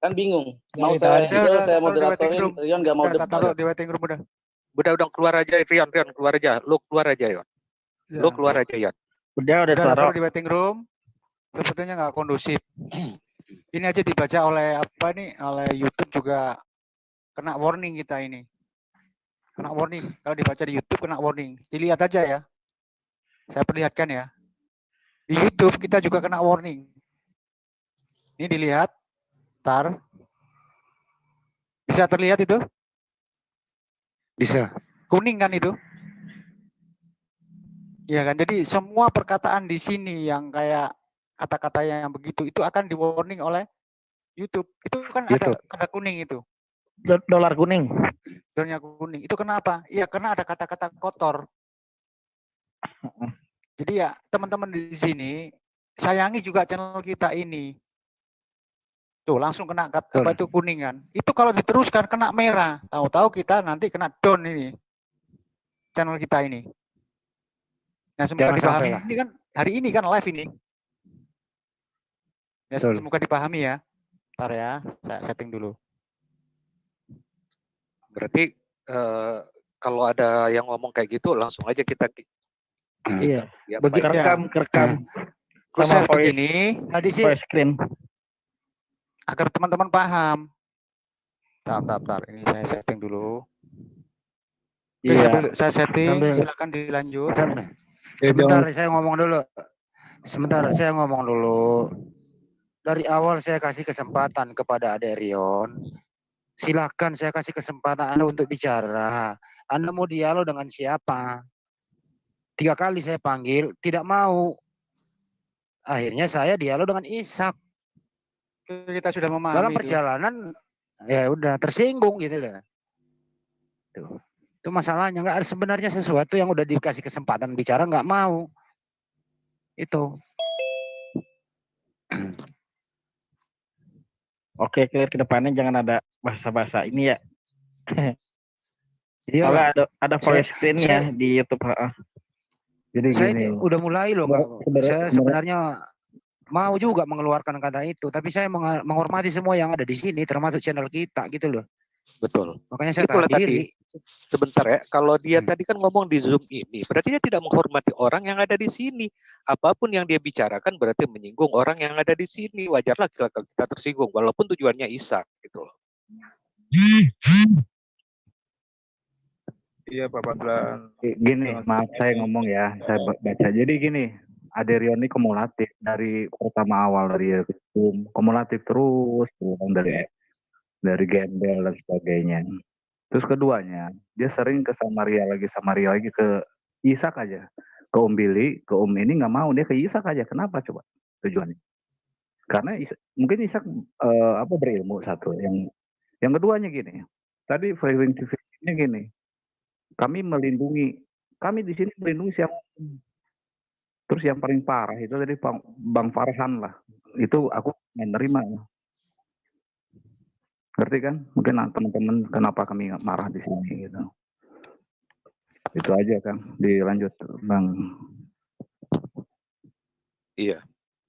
Kan bingung. Mau saya moderatorin, Rion nggak mau debat. Taruh di waiting room udah. Udah keluar aja Rion keluar aja. Lu keluar aja Yon. Lu keluar aja Yon. Udah taruh di waiting room. Sebetulnya nggak kondusif. Ini aja dibaca oleh oleh YouTube juga kena warning kita ini. Kena warning. Kalau dibaca di YouTube kena warning. Dilihat aja ya. Saya perlihatkan ya. Di YouTube kita juga kena warning. Ini dilihat. Bisa terlihat itu? Bisa. Kuning kan itu? Ya kan. Jadi semua perkataan di sini yang kayak kata-kata yang begitu itu akan di warning oleh YouTube. Itu kan ada kuning itu. Dolar kuning. Dolarnya kuning. Itu kenapa? Iya karena ada kata-kata kotor. Jadi ya teman-teman di sini sayangi juga channel kita ini. Tuh langsung kena apa itu kuning kan. Itu kalau diteruskan kena merah. Tahu-tahu kita nanti kena down ini. Channel kita ini. Nah semoga dipahami. Ini kan hari ini kan live ini. Ya, semoga dipahami ya. Ntar ya, saya setting dulu. Berarti kalau ada yang ngomong kayak gitu, langsung aja kita. Iya. Kerekam. Sama begini. Tadi sih. Screen. Agar teman-teman paham. Bentar. Ini saya setting dulu. Iya. Saya setting. Silakan dilanjut. Sebentar, saya ngomong dulu. Sebentar, saya ngomong dulu. Dari awal saya kasih kesempatan kepada Adek Rion. Silakan saya kasih kesempatan Anda untuk bicara. Anda mau dialog dengan siapa? 3 kali saya panggil, tidak mau. Akhirnya saya dialog dengan Ishak. Kita sudah memahami Dalam itu. perjalanan, ya udah tersinggung gitu loh. Itu masalahnya. Nggak ada sebenarnya sesuatu yang udah dikasih kesempatan bicara nggak mau. Itu. Oke, clear ke depannya jangan ada bahasa-bahasa ini ya. Iyalah. Soalnya ada voice screen-nya di YouTube. Jadi saya udah mulai loh, Kak. Saya sebenarnya mau juga mengeluarkan kata itu, tapi saya menghormati semua yang ada di sini, termasuk channel kita gitu loh. Betul. Makanya saya Itulah tahan diri. Sebentar ya, kalau dia tadi kan ngomong di Zoom ini, berarti dia tidak menghormati orang yang ada di sini. Apapun yang dia bicarakan berarti menyinggung orang yang ada di sini. Wajarlah kita tersinggung, walaupun tujuannya Ishak gitu loh. Iya Pak Fadlan. Gini, maaf saya ngomong ya, saya baca. Jadi gini, Adek Rion ini kumulatif dari pertama awal dari hukum, kumulatif terus dari gembel dan sebagainya. Terus keduanya, dia sering ke Samaria lagi ke Ishak aja. Ke Billy, ke ini nggak mau, dia ke Ishak aja. Kenapa coba tujuannya? Karena mungkin Ishak berilmu satu. Yang keduanya gini, tadi framing TV-nya gini, kami di sini melindungi siapa? Terus yang paling parah itu tadi Bang Farhan lah. Itu aku menerima. Ngerti kan? Mungkin teman-teman kenapa kami marah di sini gitu. Itu aja Kang. Dilanjut Bang. Iya.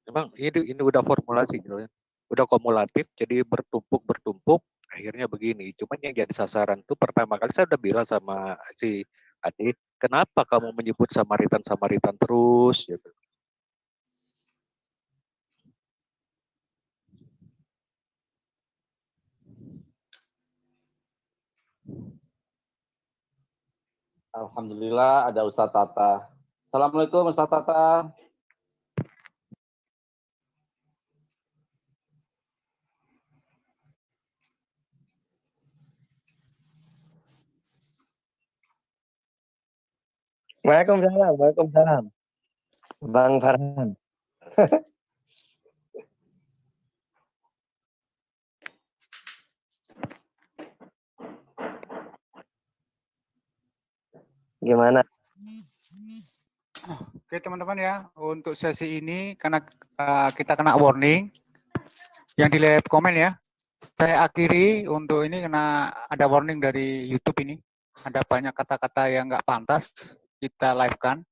Memang ini udah formulasi gitu ya. Udah kumulatif jadi bertumpuk akhirnya begini. Cuman yang jadi sasaran tuh pertama kali saya udah bilang sama si Adi, kenapa kamu menyebut Samaritan terus gitu. Alhamdulillah ada Ustadz Tata. Assalamualaikum Ustadz Tata. Waalaikumsalam. Bang Farhan. Gimana? Oke teman-teman ya, untuk sesi ini karena kita kena warning yang di live komen ya, saya akhiri untuk ini karena ada warning dari YouTube ini. Ada banyak kata-kata yang nggak pantas kita live-kan.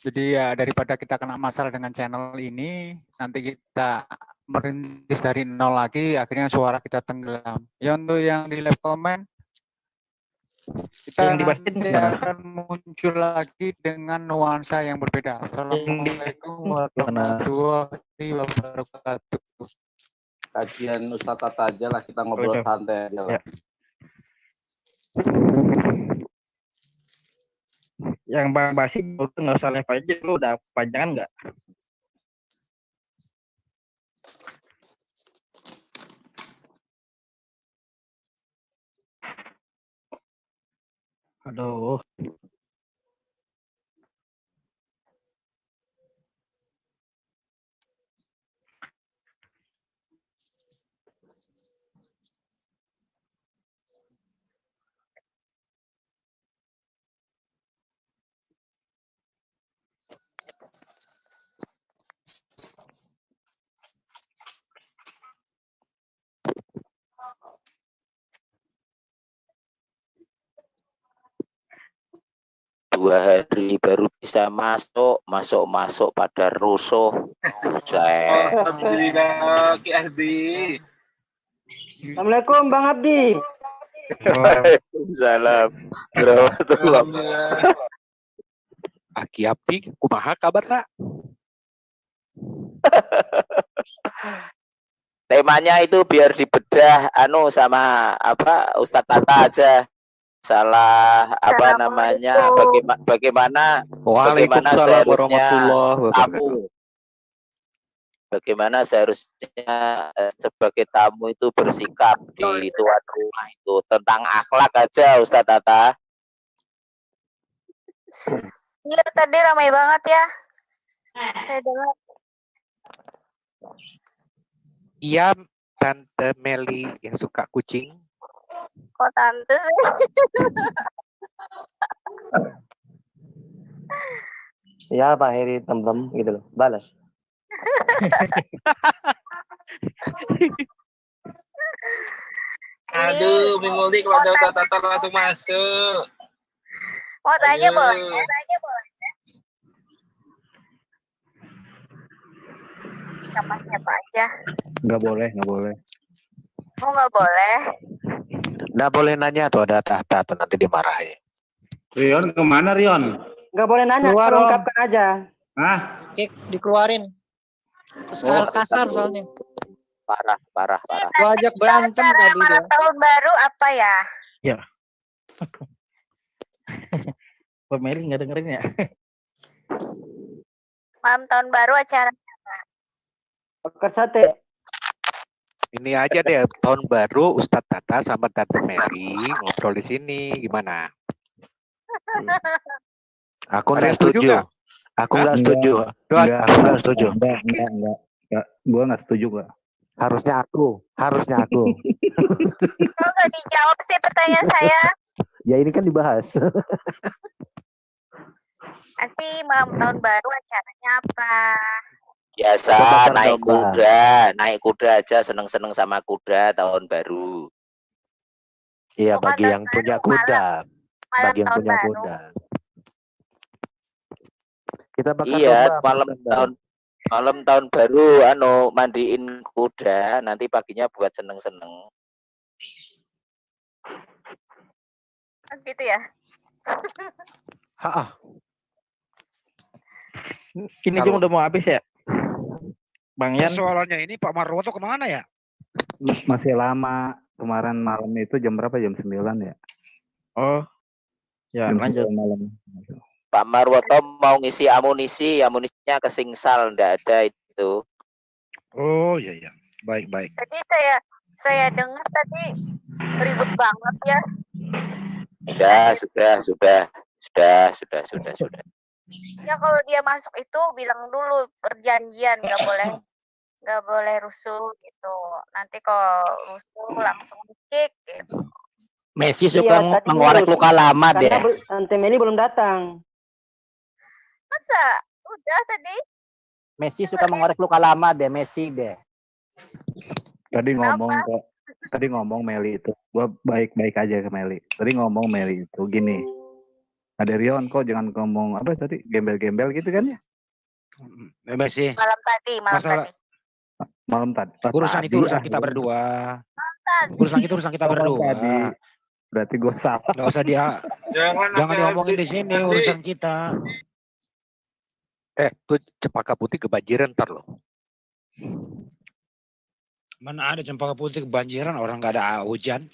Jadi ya daripada kita kena masalah dengan channel ini, nanti kita merintis dari nol lagi, akhirnya suara kita tenggelam. Ya untuk yang di live comment, kita nanti akan muncul lagi dengan nuansa yang berbeda. Assalamualaikum warahmatullahi wabarakatuh. Kajian Ustadz Tata aja lah, kita ngobrol santai aja lah. Yang Bang Basi nggak usah live aja, lu udah panjangan nggak? Aduh. Dua hari baru bisa masuk pada rusuh. Alhamdulillah, Ki Abdi. Assalamualaikum Bang Abdi. Waalaikumsalam. Aki Abdi, kumaha kabar nak? Temanya itu biar dibedah sama Ustadz Tata aja. masalah apa namanya bagaimana Waalaikumsalam warahmatullahi wabarakatuh. tamu, bagaimana seharusnya sebagai tamu itu bersikap di tuan rumah itu, tentang akhlak aja Ustadz Tata. Iya, tadi ramai banget ya. Saya dengar. Iya, Tante Meli yang suka kucing. Kok tante sih? Ya Pak Heri tem-tem gitu loh. Balas. Aduh, Mimuldi kalau ada Ustadz Tata langsung masuk. Mau tanya Ayo. boleh? Mau tanya boleh? Sama siapa aja? Nggak boleh, nggak boleh. Oh, nggak boleh. Nggak boleh nanya tuh ada Tata nanti dimarahin. Rion kemana Rion? Nggak boleh nanya, Keluar, Om. ungkapkan aja. Hah? Cek dikeluarin. Kasar soalnya. Parah. Gua ajak berantem Cara tadi malam dia. tahun baru apa ya? Ya. Pak Meli nggak dengerin ya? Malam tahun baru acara Bakar sate. Ini aja deh tahun baru Ustadz Tata sama Tante Mary ngobrol di sini gimana? Aku Ada nggak yang setuju setuju. nggak? Aku nggak setuju. Aku nggak setuju. Enggak. Gue nggak setuju gak. Harusnya aku. Kok nggak dijawab sih pertanyaan saya? Ya ini kan dibahas. Nanti malam tahun baru acaranya apa? Biasa naik kuda aja, seneng-seneng sama kuda tahun baru. Iya bagi yang punya kuda. Malam Bagi yang tahun punya baru. kuda. Kita bakar Iya, domba malam tahun baru mandiin kuda, nanti paginya buat seneng-seneng. Gitu ya? Ini jam udah mau habis ya? Bang Yan. Soalnya ini Pak Marwoto kemana ya? Masih lama. Kemarin malam itu jam berapa? Jam 9 ya? Oh. Ya, Jam lanjut. 9 malam. Pak Marwoto mau ngisi amunisinya kesingsal, ndak ada itu. Oh iya. Baik. Tadi saya dengar tadi ribut banget ya. Sudah. Ya kalau dia masuk itu bilang dulu perjanjian, nggak boleh rusuh gitu. Nanti kalau rusuh langsung di-kick gitu. Messi suka mengorek luka lama deh. Tante Meli belum datang. Masa? Udah tadi? Messi suka mengorek luka lama deh, Messi deh. Tadi ngomong Meli itu. Gua baik-baik aja ke Meli. Tadi ngomong Meli itu gini. Ada Rion kok jangan ngomong apa tadi gembel-gembel gitu kan ya? Masih. Malam tadi. Malam tadi. Urusan itu urusan kita berdua. Urusan kita berdua. Berarti gue salah. Nggak usah jangan diomongin di sini urusan kita. Tuh Cempaka Putih kebanjiran ntar loh. Mana ada Cempaka Putih kebanjiran, orang nggak ada hujan.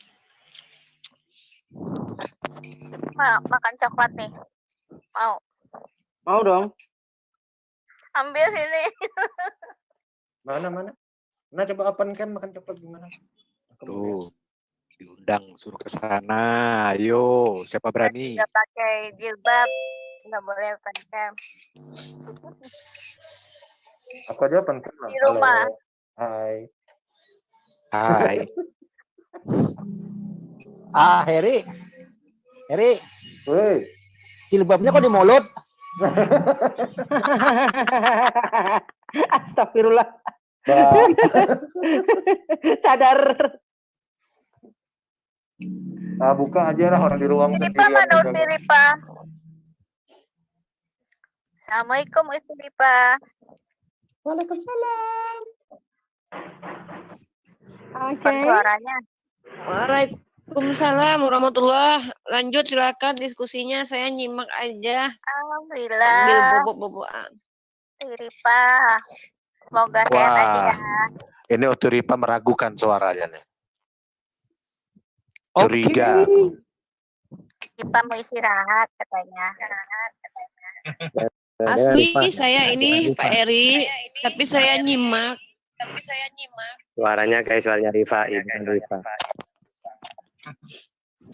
Makan coklat nih. Mau dong. Ambil sini. Mana? Nah coba open cam makan coklat gimana? Tuh. Diundang suruh ke sana. Ayo, siapa berani? Nggak pakai jilbab. Nggak boleh open cam. Aku aja open cam. Di rumah. Hai. Heri. Woi. Jilbabnya kok di mulut? Astagfirullah. Sadar. Buka aja lah orang di ruang Ripa mana Ripa? Assalamualaikum Ripa. Waalaikumsalam. Oke. Suaranya. Waalaikumsalam warahmatullah. Lanjut silakan diskusinya, saya nyimak aja. Alhamdulillah. Ambil bobo-boboan. Ripa. Semoga sehat aja ya. Ini Ripa meragukan suaranya nih. Curiga. Kita mau istirahat katanya. Asli saya ini Pak Eri, tapi saya nyimak. Suaranya kayak suaranya Rifa, bukan Rifa.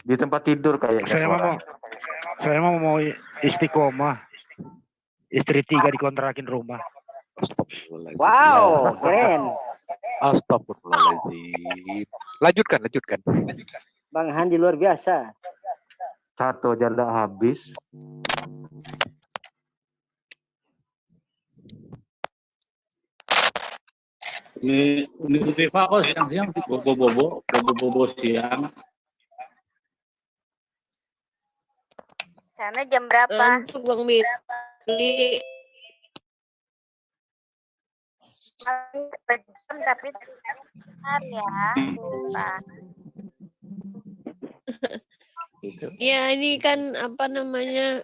Di tempat tidur kayaknya suara. Saya mau istiqomah. Istri 3 dikontrakin rumah. Wow, keren. Astagfirullahaladzim. Lanjutkan. Bang Handi luar biasa. Satu aja nggak habis. Ini Riva kok siang-siang bobo siang. Sana jam berapa? Untuk Bang Billy. Jam tapi benar ya, Pak. Ya ini kan apa namanya?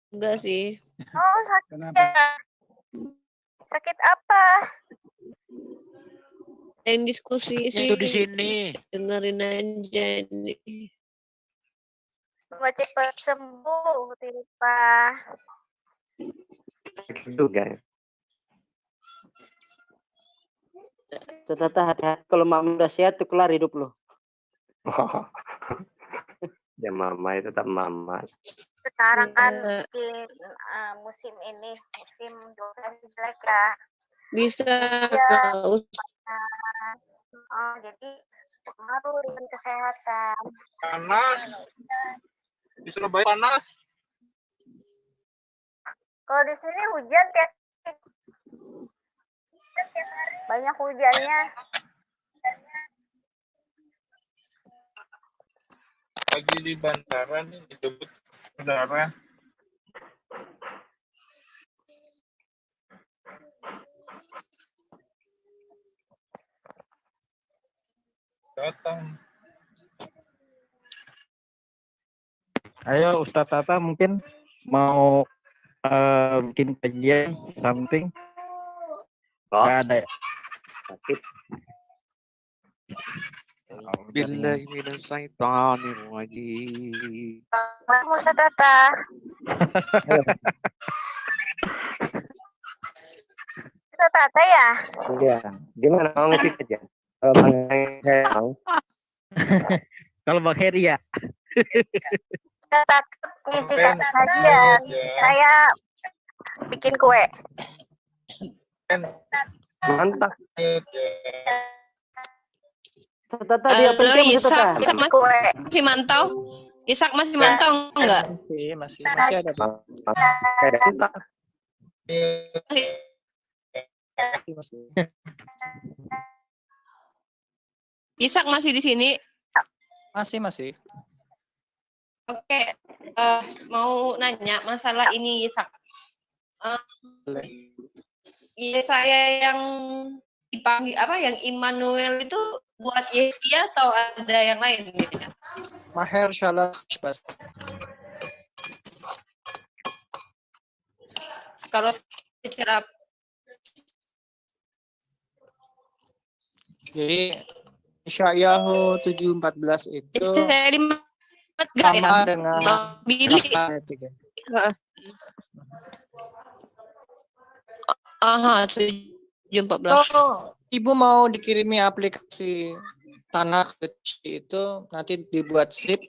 Juga sih. Oh, sakit. Sakit apa? Yang diskusi sih. Itu di sini. Dengerin aja nih. Semoga cepat sembuh, Rifa. Juga. Tata hati-hati kalau mama udah sehat tuh kelar hidup lo. Ya mama itu tetap mama. Sekarang kan mungkin musim ini musim jelek ya. Bisa. Oh, jadi pengaruh dengan kesehatan. Panas. Di Surabaya panas. Kalau di sini hujan kayak banyak hujannya. Lagi di bandara nih dijemput saudara. Datang. Ayo Ustadz Tata mungkin mau bikin kajian something. Nggak ada ya? Sakit. Billahi minasyaitonir rajim. Musa Tata. Musa Tata ya? Iya. Gimana mau ngisi aja? Bang saya mau. Kalau Bang Heri ya. Musa Tata ngisi kata aja. Saya bikin kue. Mantap. Tata dia penting Isak masih mantau? Isak masih mantau enggak? Masih ada, Pak. Isak masih di sini? Masih. Oke, mau nanya masalah ini Isak. Iya saya yang dipanggil apa yang Immanuel itu buat Yesya atau ada yang lain gitu? Maher Shalah Bas. Kalau secara jadi Isyayahu 7:14 itu ya? sama dengan Billy. Aha, 7:14. Oh, Ibu mau dikirimi aplikasi Tanakh itu nanti dibuat zip,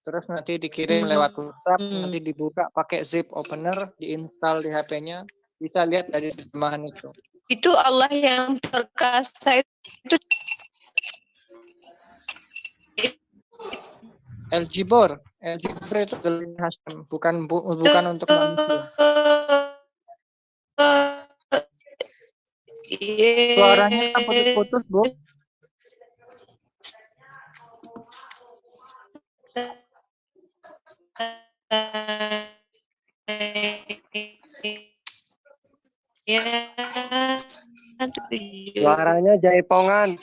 terus nanti dikirim lewat WhatsApp, nanti dibuka pakai zip opener, diinstal di HP-nya, bisa lihat dari terjemahan itu. Itu Allah yang perkasa itu El-Jibor itu dari Hashem, bukan untuk manusia. Suaranya putus-putus, Bu. Suaranya jaipongan.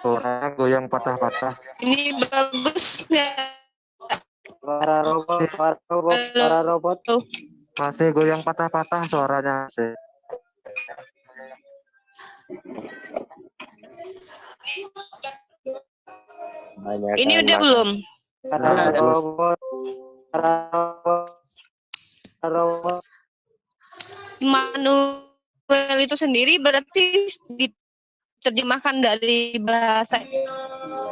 Suara goyang patah-patah. Ini bagus nggak? Suara robot. Masih goyang patah-patah suaranya. Ini udah belum? Manuel itu sendiri berarti diterjemahkan dari bahasa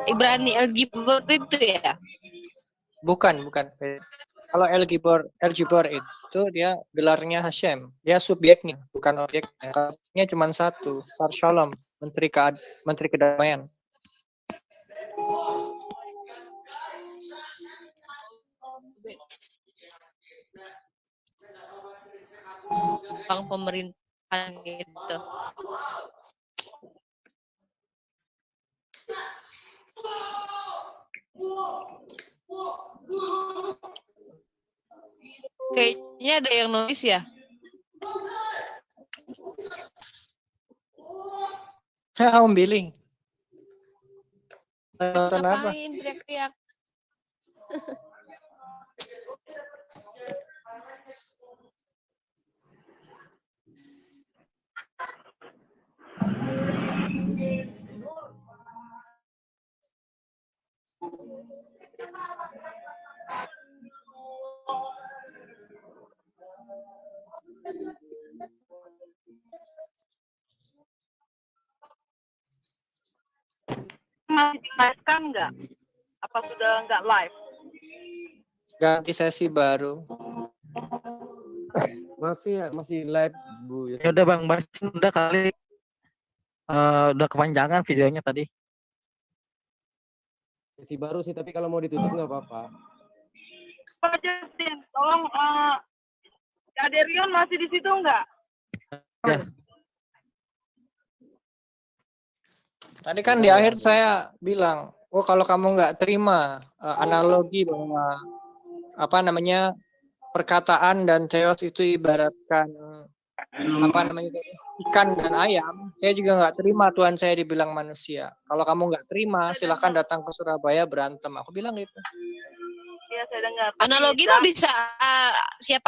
Ibrani El-Gibor itu ya? Bukan. Kalau El-Gibor itu dia gelarnya Hashem. Dia subjeknya, bukan objeknya. Objeknya cuma satu, Sar Shalom, Menteri Kedamaian. Tentang pemerintahan gitu. Kayaknya ada yang nulis ya. Om Billy. Nonton apa? Ngapain teriak-teriak? Masih di-live-kan nggak? Apa sudah nggak live? Ganti sesi baru. Masih live, Bu. Ya udah Bang Bas, udah kali udah kepanjangan videonya tadi. Sesi baru sih, tapi kalau mau ditutup nggak apa-apa. Pak Justin, tolong Aderion masih di situ nggak? Ya. Tadi kan di akhir saya bilang, kalau kamu nggak terima analogi bahwa perkataan dan theos itu ibaratkan ikan dan ayam, saya juga nggak terima Tuhan saya dibilang manusia. Kalau kamu nggak terima, silakan datang ke Surabaya berantem. Aku bilang gitu. Iya, saya dengar. Analogi mah bisa siapa